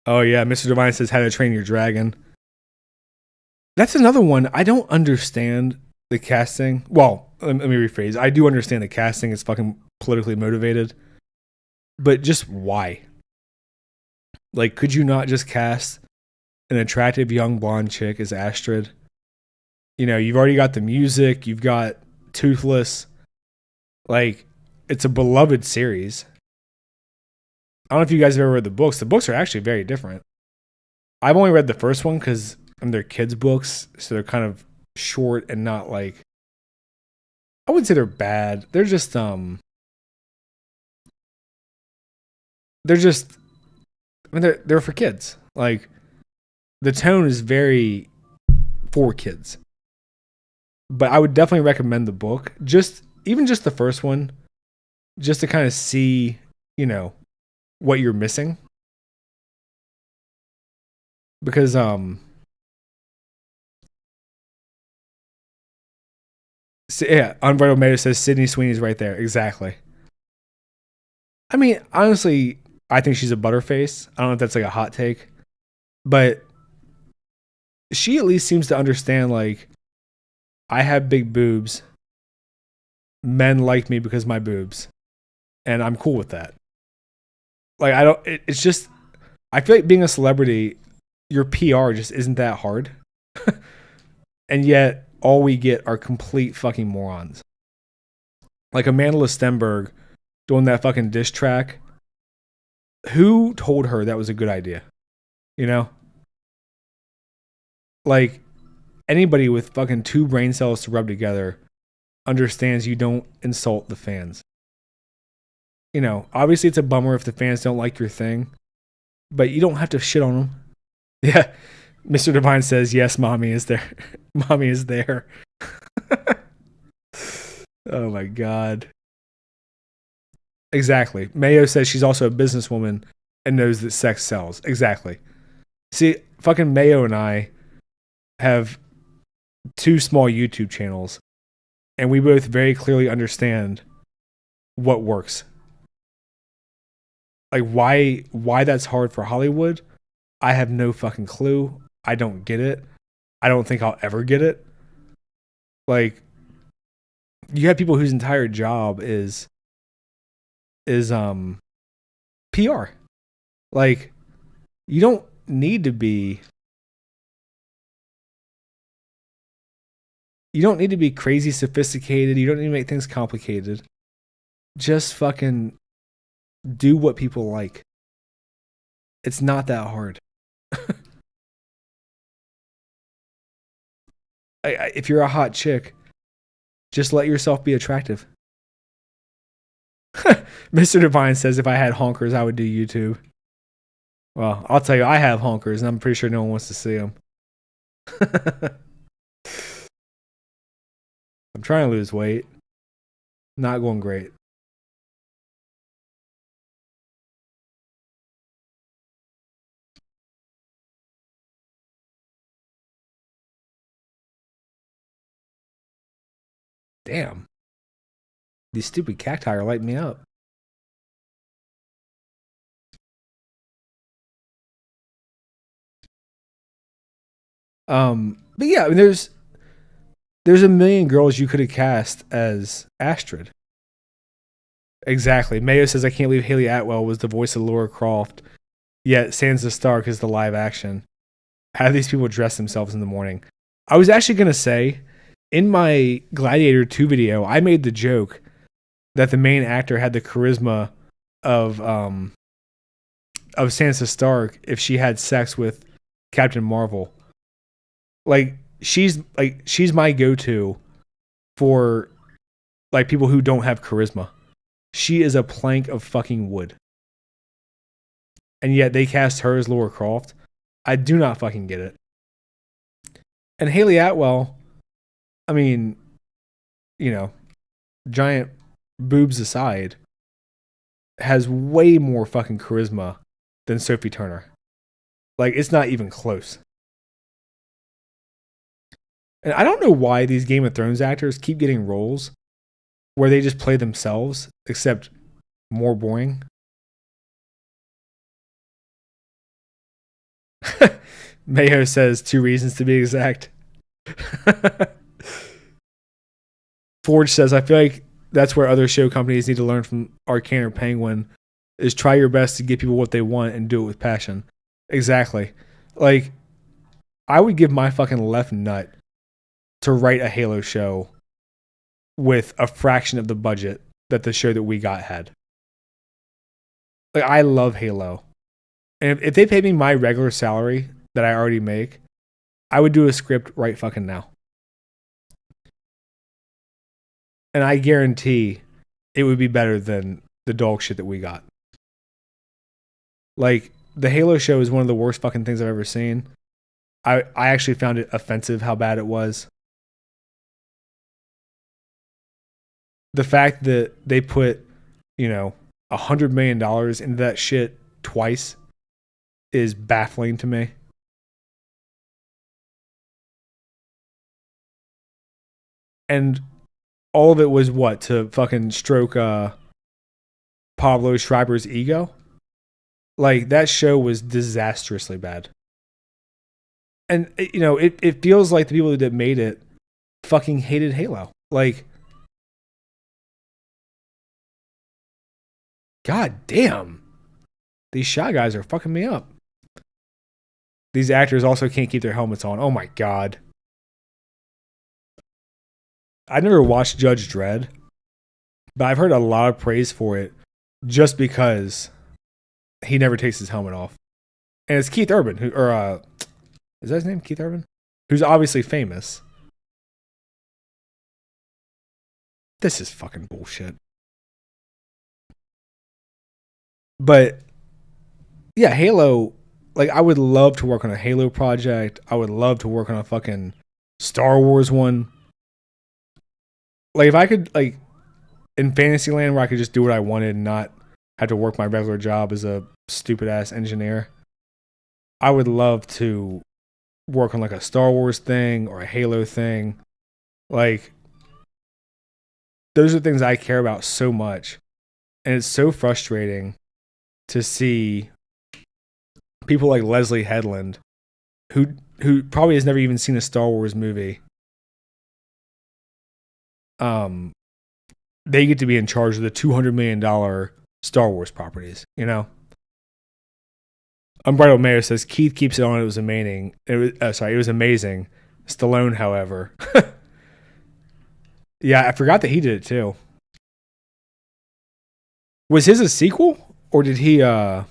Oh yeah, Mr. Divine says How to Train Your Dragon. That's another one. I don't understand the casting. Well, let me rephrase. I do understand the casting is fucking politically motivated. But just why? Like, could you not just cast an attractive young blonde chick as Astrid? You've already got the music. You've got Toothless. Like, it's a beloved series. I don't know if you guys have ever read the books. The books are actually very different. I've only read the first one because they're kids' books, so they're kind of short and not like. I wouldn't say they're bad. They're just they're for kids. Like the tone is very for kids. But I would definitely recommend the book. Even just the first one, just to kind of see, what you're missing. Because, 'cause Yeah, Unbridled Mayo says Sydney Sweeney's right there. Exactly. I mean, honestly, I think she's a butterface. I don't know if that's like a hot take, but she at least seems to understand, like, I have big boobs. Men like me because of my boobs, and I'm cool with that. Like, I don't. It's just, I feel like being a celebrity, your PR just isn't that hard, and yet all we get are complete fucking morons. Like Amanda Stenberg doing that fucking diss track. Who told her that was a good idea? You know, like anybody with fucking two brain cells to rub together understands you don't insult the fans. You know, obviously it's a bummer if the fans don't like your thing, but you don't have to shit on them. Yeah. Mr. Divine says, yes, mommy is there. Mommy is there. Oh my God. Exactly. Mayo says she's also a businesswoman and knows that sex sells. Exactly. See, fucking Mayo and I have two small YouTube channels, and we both very clearly understand what works. Like why that's hard for Hollywood, I have no fucking clue. I don't get it. I don't think I'll ever get it. Like, you have people whose entire job is PR. Like, you don't need to be crazy sophisticated. You don't need to make things complicated. Just fucking do what people like. It's not that hard. If you're a hot chick, just let yourself be attractive. Mr. Divine says if I had honkers, I would do YouTube. Well, I'll tell you, I have honkers, and I'm pretty sure no one wants to see them. I'm trying to lose weight. Not going great. Damn. These stupid cacti are lighting me up. But yeah, I mean, there's a million girls you could have cast as Astrid. Exactly. Mayo says I can't believe Haley Atwell was the voice of Laura Croft, yet Sansa Stark is the live action. How do these people dress themselves in the morning? I was actually gonna say, in my Gladiator 2 video, I made the joke that the main actor had the charisma of Sansa Stark if she had sex with Captain Marvel. Like she's my go-to for like people who don't have charisma. She is a plank of fucking wood. And yet they cast her as Laura Croft. I do not fucking get it. And Haley Atwell, I mean, you know, giant boobs aside, has way more fucking charisma than Sophie Turner. Like, it's not even close. And I don't know why these Game of Thrones actors keep getting roles where they just play themselves, except more boring. Mayo says 2 reasons to be exact. Forge says, I feel like that's where other show companies need to learn from Arcane or Penguin, is try your best to give people what they want and do it with passion. Exactly. Like, I would give my fucking left nut to write a Halo show with a fraction of the budget that the show that we got had. Like, I love Halo. And if they paid me my regular salary that I already make, I would do a script right fucking now. And I guarantee it would be better than the dog shit that we got. Like, the Halo show is one of the worst fucking things I've ever seen. I actually found it offensive how bad it was. The fact that they put, $100 million into that shit twice is baffling to me. And all of it was what, to fucking stroke Pablo Schreiber's ego. Like, that show was disastrously bad. And it feels like the people that made it fucking hated Halo. Like, god damn, these Shy Guys are fucking me up. These actors also can't keep their helmets on. Oh my god. I never watched Judge Dredd, but I've heard a lot of praise for it just because he never takes his helmet off. And it's Keith Urban, is that his name? Keith Urban? Who's obviously famous. This is fucking bullshit. But yeah, Halo, like, I would love to work on a Halo project. I would love to work on a fucking Star Wars one. Like, if I could, like, in Fantasyland where I could just do what I wanted and not have to work my regular job as a stupid ass engineer, I would love to work on like a Star Wars thing or a Halo thing. Like, those are things I care about so much. And it's so frustrating to see people like Leslie Headland, who probably has never even seen a Star Wars movie. They get to be in charge of the $200 million Star Wars properties, you know? Umbrello Mayo says Keith keeps it on. It was amazing. It was amazing. Stallone, however, yeah, I forgot that he did it too. Was his a sequel, or did he? Or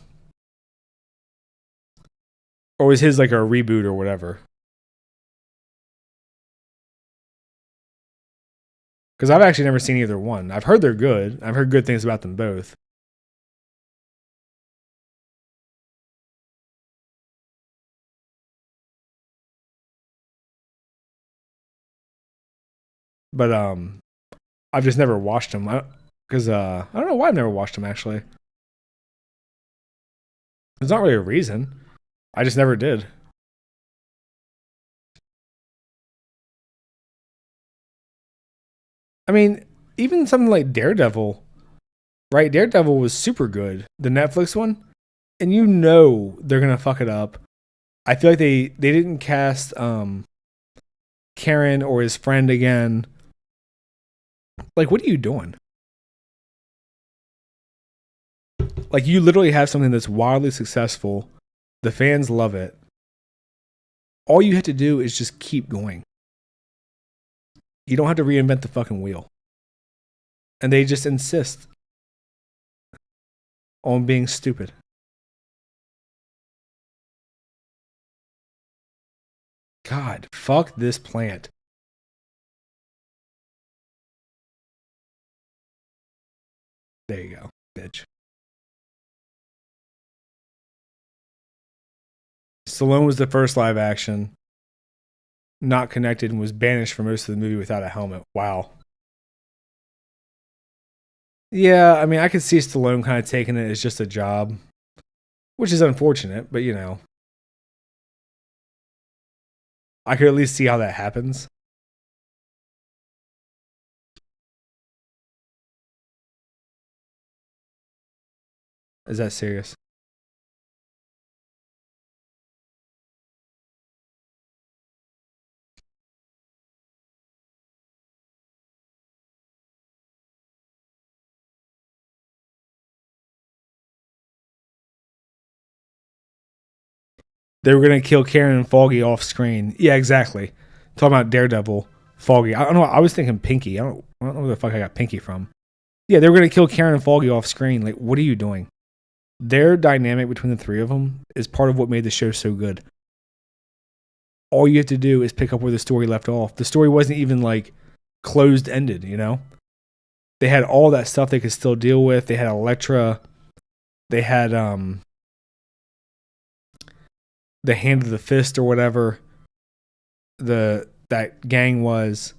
was his like a reboot or whatever? Because I've actually never seen either one. I've heard they're good. I've heard good things about them both. But I've just never watched them. Because I don't know why I've never watched them actually. There's not really a reason. I just never did. I mean, even something like Daredevil, right? Daredevil was super good, the Netflix one, and you know they're gonna fuck it up. I feel like they didn't cast Karen or his friend again. Like, what are you doing? Like, you literally have something that's wildly successful. The fans love it. All you have to do is just keep going. You don't have to reinvent the fucking wheel. And they just insist on being stupid. God, fuck this plant. There you go, bitch. Stallone was the first live action, not connected, and was banished for most of the movie without a helmet. Wow. Yeah, I mean, I could see Stallone kind of taking it as just a job, which is unfortunate, but you know, I could at least see how that happens. Is that serious? They were gonna kill Karen and Foggy off screen. Yeah, exactly. Talking about Daredevil, Foggy. I don't know. I was thinking Pinky. I don't know where the fuck I got Pinky from. Yeah, they were gonna kill Karen and Foggy off screen. Like, what are you doing? Their dynamic between the three of them is part of what made the show so good. All you have to do is pick up where the story left off. The story wasn't even like closed ended, you know? They had all that stuff they could still deal with. They had Elektra. They had the hand of the fist or whatever that gang was.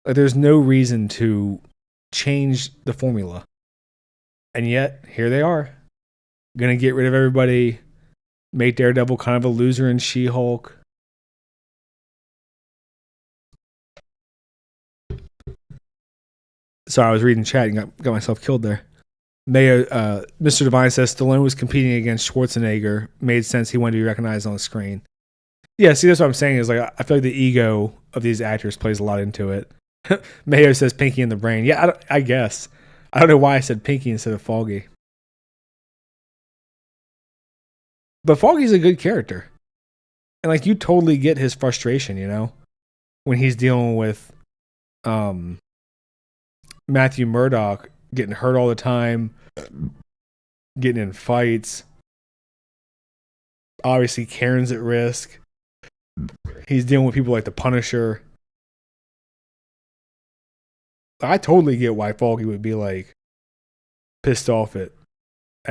Like, there's no reason to change the formula. And yet, here they are. Gonna get rid of everybody, make Daredevil kind of a loser in She-Hulk. Sorry, I was reading chat and got myself killed there. Mayo, Mr. Divine says Stallone was competing against Schwarzenegger. Made sense. He wanted to be recognized on the screen. Yeah, see, that's what I'm saying. Is like I feel like the ego of these actors plays a lot into it. Mayo says Pinky in the Brain. Yeah, I guess. I don't know why I said Pinky instead of Foggy. But Foggy's a good character. And like you totally get his frustration, you know, when he's dealing with Matthew Murdock getting hurt all the time, getting in fights. Obviously, Karen's at risk. He's dealing with people like the Punisher. I totally get why Foggy would be like pissed off at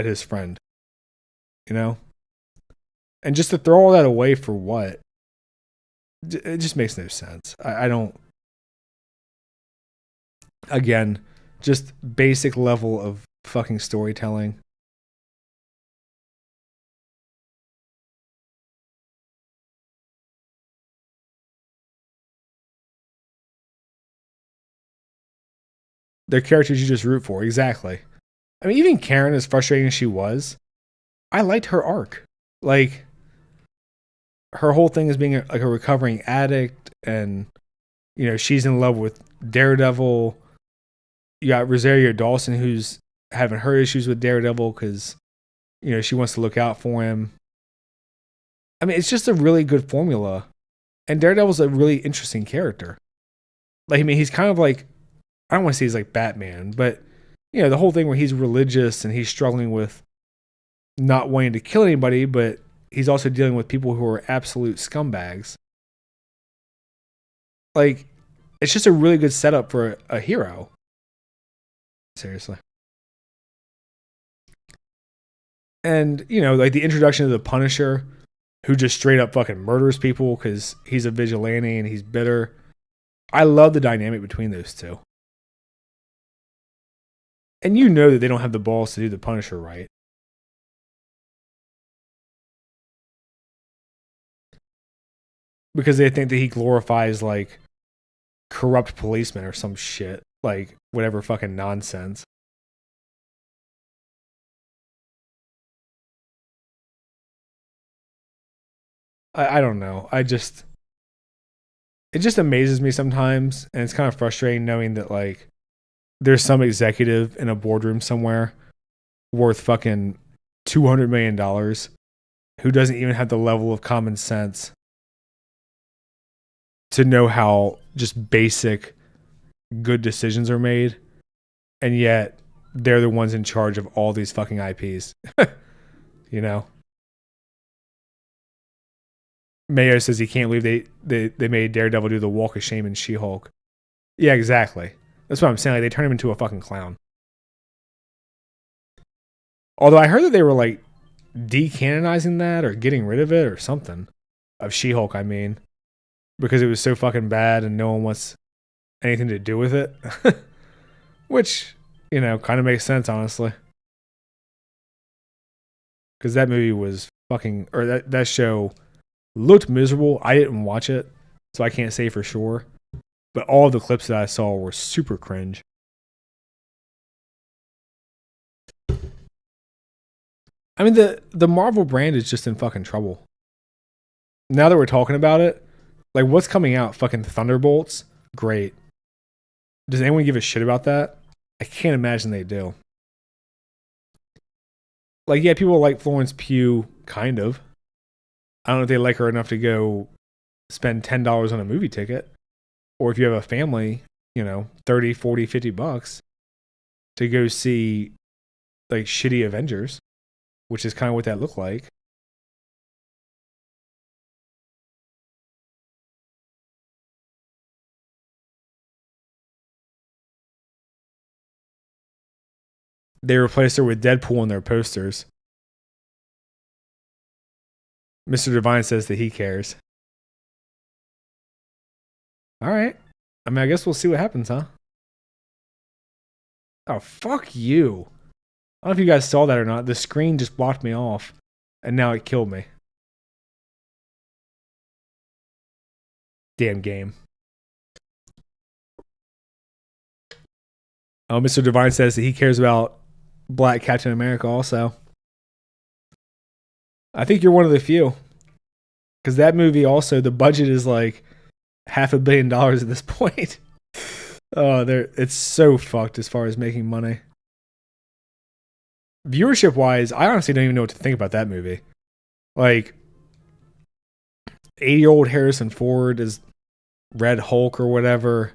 his friend, you know? And just to throw all that away for what? It just makes no sense. I don't. Again, just basic level of fucking storytelling. They're characters you just root for. Exactly. I mean, even Karen, as frustrating as she was, I liked her arc. Like, her whole thing is being like a recovering addict, and you know she's in love with Daredevil. You got Rosario Dawson, who's having her issues with Daredevil because you know she wants to look out for him. I mean, it's just a really good formula, and Daredevil's a really interesting character. Like, I mean, he's kind of like, I don't want to say he's like Batman, but you know the whole thing where he's religious and he's struggling with not wanting to kill anybody, but he's also dealing with people who are absolute scumbags. Like, it's just a really good setup for a hero. Seriously. And, you know, like the introduction of the Punisher, who just straight up fucking murders people because he's a vigilante and he's bitter. I love the dynamic between those two. And you know that they don't have the balls to do the Punisher right. Because they think that he glorifies, like, corrupt policemen or some shit. Like, whatever fucking nonsense. I don't know. It just amazes me sometimes, and it's kind of frustrating knowing that like there's some executive in a boardroom somewhere worth fucking $200 million who doesn't even have the level of common sense to know how just basic good decisions are made, and yet they're the ones in charge of all these fucking IPs. You know? Mayo says he can't believe they made Daredevil do the walk of shame in She-Hulk. Yeah, exactly. That's what I'm saying. Like, they turned him into a fucking clown. Although I heard that they were like decanonizing that or getting rid of it or something. Of She-Hulk, I mean. Because it was so fucking bad and no one wants anything to do with it. Which, you know, kind of makes sense, honestly. Because that movie was fucking, or that show looked miserable. I didn't watch it, so I can't say for sure. But all of the clips that I saw were super cringe. I mean, the Marvel brand is just in fucking trouble. Now that we're talking about it, like what's coming out? Fucking Thunderbolts? Great. Does anyone give a shit about that? I can't imagine they do. Like, yeah, people like Florence Pugh, kind of. I don't know if they like her enough to go spend $10 on a movie ticket. Or if you have a family, you know, 30, 40, $50 to go see like shitty Avengers, which is kind of what that looked like. They replaced her with Deadpool in their posters. Mr. Divine says that he cares. All right. I mean, I guess we'll see what happens, huh? Oh, fuck you. I don't know if you guys saw that or not. The screen just blocked me off, and now it killed me. Damn game. Mr. Divine says that he cares about Black Captain America also. I think you're one of the few. Because that movie also, the budget is like $500 million at this point. Oh, it's so fucked as far as making money. Viewership wise, I honestly don't even know what to think about that movie. Like, 80-year-old Harrison Ford as Red Hulk or whatever.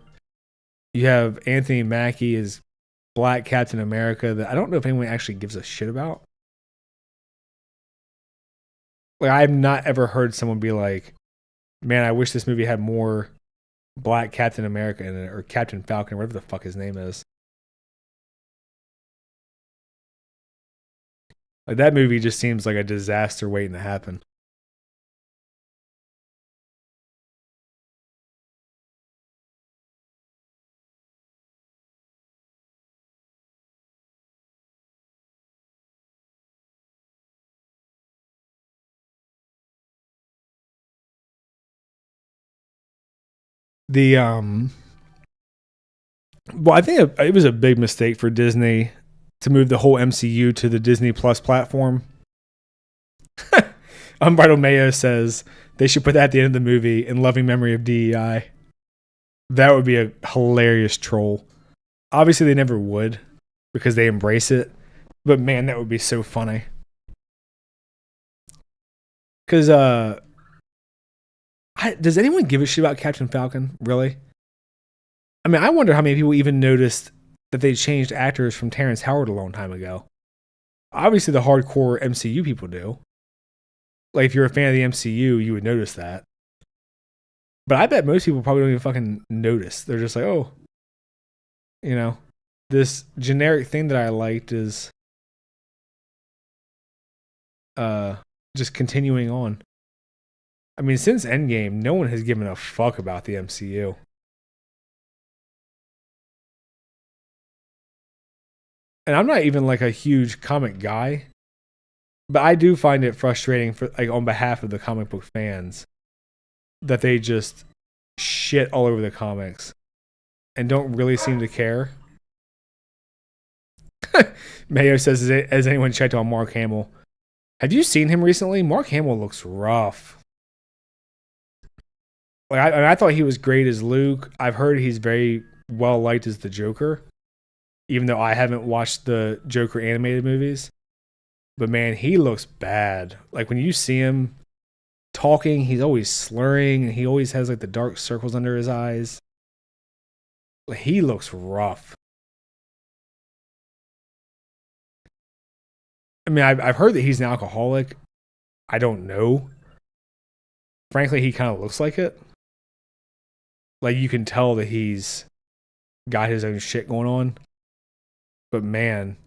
You have Anthony Mackie as Black Captain America that I don't know if anyone actually gives a shit about. Like, I've not ever heard someone be like, man, I wish this movie had more Black Captain America in it, or Captain Falcon, or whatever the fuck his name is. Like, that movie just seems like a disaster waiting to happen. Well, I think it was a big mistake for Disney to move the whole MCU to the Disney Plus platform. Unbridled Mayo says they should put that at the end of the movie in loving memory of DEI. That would be a hilarious troll. Obviously, they never would because they embrace it. But man, that would be so funny. Because, does anyone give a shit about Captain Falcon? Really? I mean, I wonder how many people even noticed that they changed actors from Terrence Howard a long time ago. Obviously, the hardcore MCU people do. Like, if you're a fan of the MCU, you would notice that. But I bet most people probably don't even fucking notice. They're just like, oh, you know, this generic thing that I liked is just continuing on. I mean, since Endgame, no one has given a fuck about the MCU. And I'm not even like a huge comic guy, but I do find it frustrating for like on behalf of the comic book fans that they just shit all over the comics and don't really seem to care. Mayo says, has anyone checked on Mark Hamill? Have you seen him recently? Mark Hamill looks rough. Like, I thought he was great as Luke. I've heard he's very well liked as the Joker, even though I haven't watched the Joker animated movies. But man, he looks bad. Like, when you see him talking, he's always slurring, and he always has like the dark circles under his eyes. Like, he looks rough. I mean, I've heard that he's an alcoholic. I don't know. Frankly, he kind of looks like it. Like, you can tell that he's got his own shit going on. But man,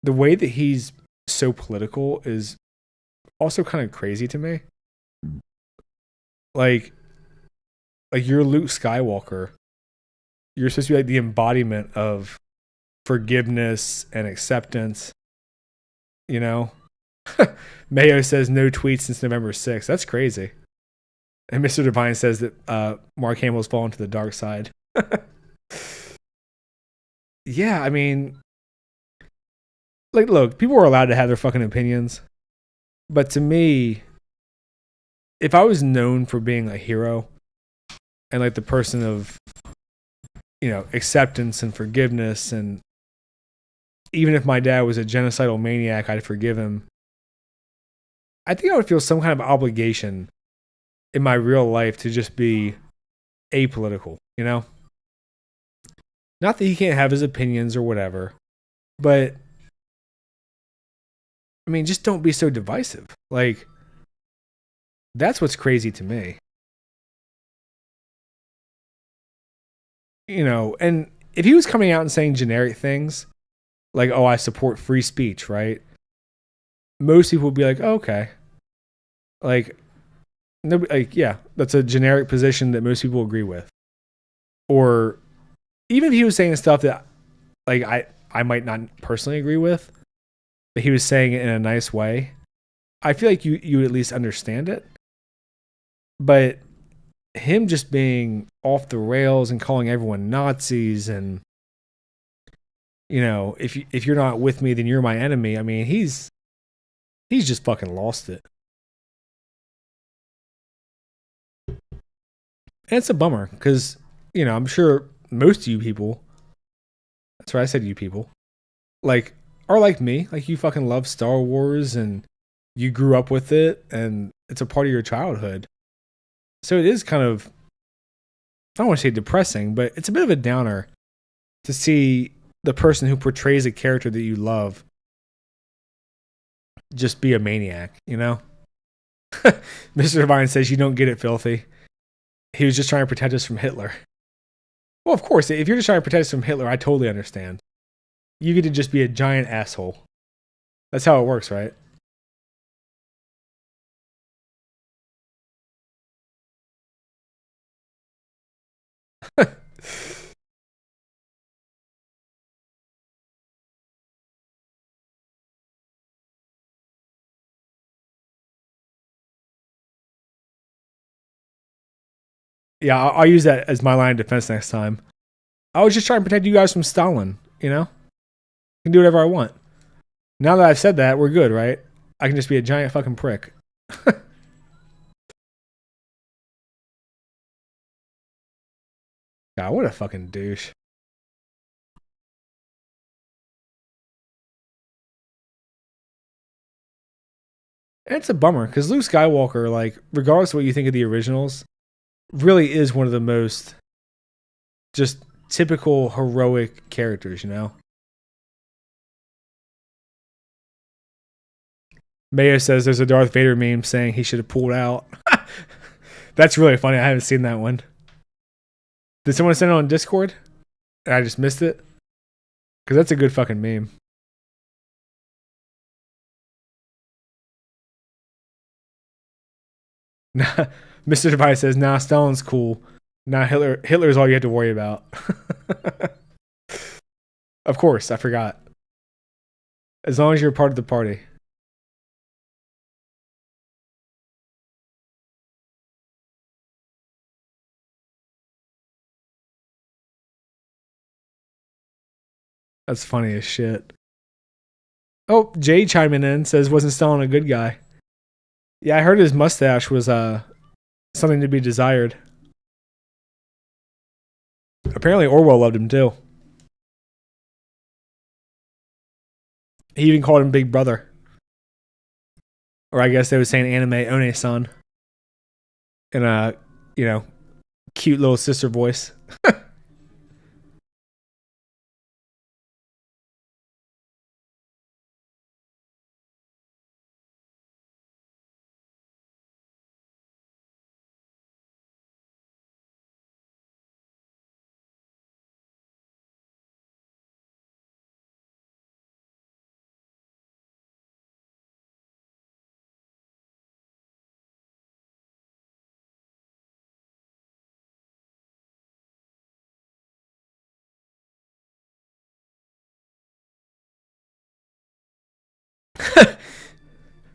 the way that he's so political is also kind of crazy to me. Like you're Luke Skywalker. You're supposed to be like the embodiment of forgiveness and acceptance. You know? Mayo says no tweets since November 6th. That's crazy. And Mr. Divine says that Mark Hamill's fallen to the dark side. Yeah, I mean, like, look, people are allowed to have their fucking opinions. But to me, if I was known for being a hero and like the person of, you know, acceptance and forgiveness, and even if my dad was a genocidal maniac, I'd forgive him. I think I would feel some kind of obligation in my real life to just be apolitical, you know? Not that he can't have his opinions or whatever, but I mean, just don't be so divisive. Like, that's what's crazy to me. You know, and if he was coming out and saying generic things, like, oh, I support free speech, right? Most people would be like, oh, okay. Like, nobody, like, yeah, that's a generic position that most people agree with. Or even if he was saying stuff that, like, I might not personally agree with, but he was saying it in a nice way, I feel like you would at least understand it. But him just being off the rails and calling everyone Nazis and if you're not with me, then you're my enemy. I mean, he's just fucking lost it. And it's a bummer because, I'm sure most of you people, that's right, I said you people, like, are like me. Like, you fucking love Star Wars and you grew up with it and it's a part of your childhood. So it is kind of, I don't want to say depressing, but it's a bit of a downer to see the person who portrays a character that you love just be a maniac, Mr. Divine says, you don't get it, Filthy. He was just trying to protect us from Hitler. Well, of course, if you're just trying to protect us from Hitler, I totally understand. You get to just be a giant asshole. That's how it works, right? Yeah, I'll use that as my line of defense next time. I was just trying to protect you guys from Stalin, I can do whatever I want. Now that I've said that, we're good, right? I can just be a giant fucking prick. God, what a fucking douche. And it's a bummer, because Luke Skywalker, like, regardless of what you think of the originals, really is one of the most just typical heroic characters, Mayo says there's a Darth Vader meme saying he should have pulled out. That's really funny. I haven't seen that one. Did someone send it on Discord? And I just missed it? Because that's a good fucking meme. Mr. Device says, nah, Stalin's cool. Nah, Hitler's all you have to worry about. Of course, I forgot. As long as you're part of the party. That's funny as shit. Oh, Jay chiming in says, wasn't Stalin a good guy? Yeah, I heard his mustache was something to be desired. Apparently Orwell loved him too. He even called him Big Brother. Or I guess they were saying anime One-san. In a, cute little sister voice.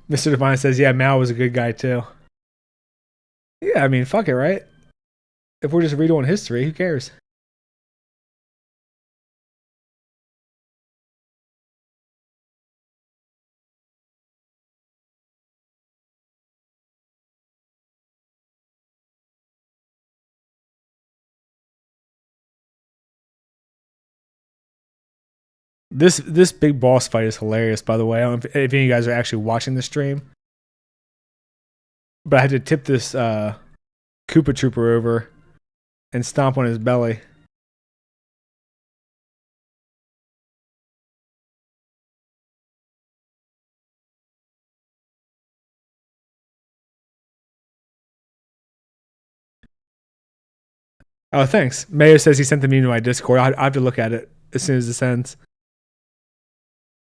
Mr. Divine says, yeah, Mao was a good guy too. Yeah, I mean, fuck it, right? If we're just redoing history, who cares? This big boss fight is hilarious, by the way. I don't know if any of you guys are actually watching the stream. But I had to tip this Koopa Trooper over and stomp on his belly. Oh, thanks. Mayo says he sent the meme to my Discord. I have to look at it as soon as it sends.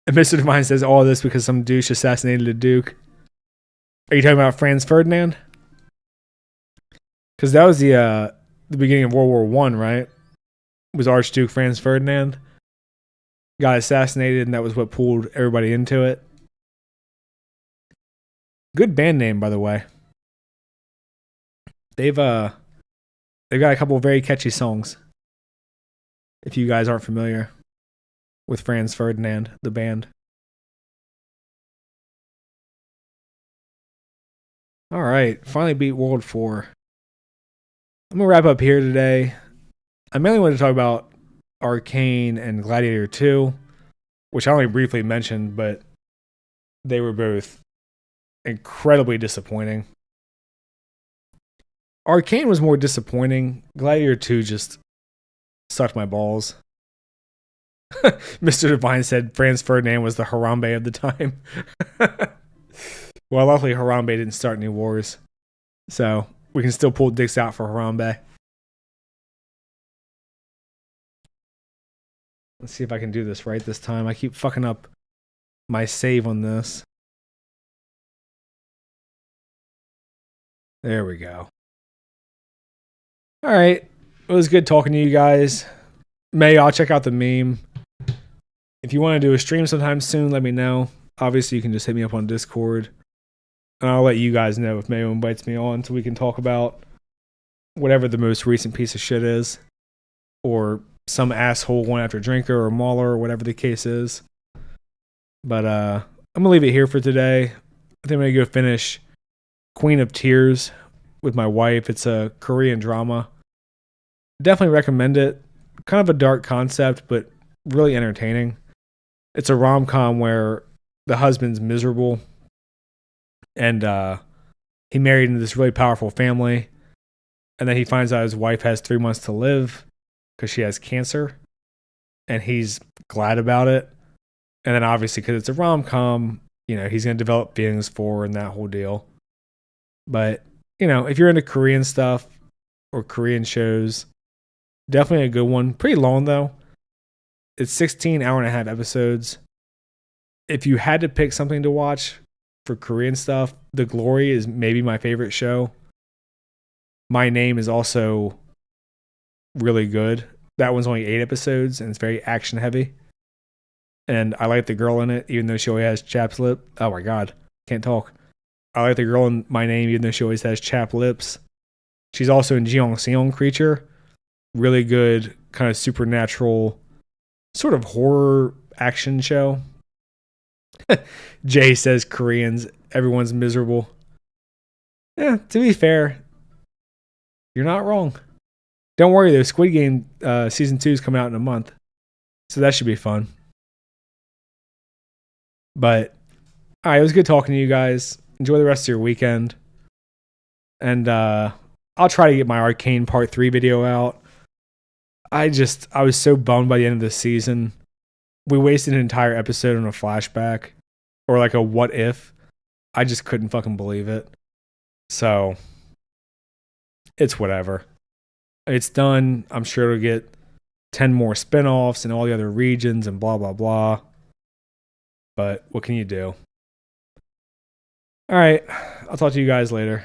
And Mr. Divine says all this because some douche assassinated a Duke. Are you talking about Franz Ferdinand? Because that was the beginning of World War One, right? It was Archduke Franz Ferdinand got assassinated, and that was what pulled everybody into it. Good band name, by the way. They've got a couple of very catchy songs. If you guys aren't familiar. with Franz Ferdinand, the band. All right, finally beat World 4. I'm going to wrap up here today. I mainly want to talk about Arcane and Gladiator 2, which I only briefly mentioned, but they were both incredibly disappointing. Arcane was more disappointing. Gladiator 2 just sucked my balls. Mr. Divine said Franz Ferdinand was the Harambe of the time. Well, luckily Harambe didn't start any wars. So we can still pull dicks out for Harambe. Let's see if I can do this right this time. I keep fucking up my save on this. There we go. Alright. It was good talking to you guys. May, I'll check out the meme. If you want to do a stream sometime soon, let me know. Obviously, you can just hit me up on Discord. And I'll let you guys know if Mayo invites me on so we can talk about whatever the most recent piece of shit is. Or some asshole going after Drinker or Mauler or whatever the case is. But I'm going to leave it here for today. I think I'm going to go finish Queen of Tears with my wife. It's a Korean drama. Definitely recommend it. Kind of a dark concept, but really entertaining. It's a rom-com where the husband's miserable. And he married into this really powerful family. And then he finds out his wife has 3 months to live because she has cancer. And he's glad about it. And then obviously because it's a rom-com, you know, he's going to develop feelings for her and that whole deal. But, you know, if you're into Korean stuff or Korean shows, definitely a good one. Pretty long though. It's 16 hour-and-a-half episodes. If you had to pick something to watch for Korean stuff, The Glory is maybe my favorite show. My Name is also really good. That one's only 8 episodes and it's very action heavy. And I like the girl in it, even though she always has chapped lip. Oh my god, can't talk. I like the girl in My Name, even though she always has chapped lips. She's also in Jeong Seong Creature. Really good, kind of supernatural, sort of horror action show. Jay says Koreans, everyone's miserable. Yeah, to be fair, you're not wrong. Don't worry though, Squid Game season 2 is coming out in a month. So that should be fun. But, alright, it was good talking to you guys. Enjoy the rest of your weekend. And I'll try to get my Arcane Part 3 video out. I was so bummed by the end of the season. We wasted an entire episode on a flashback. Or like a what if. I just couldn't fucking believe it. So, it's whatever. It's done. I'm sure it'll get 10 more spinoffs in all the other regions and blah, blah, blah. But what can you do? Alright, I'll talk to you guys later.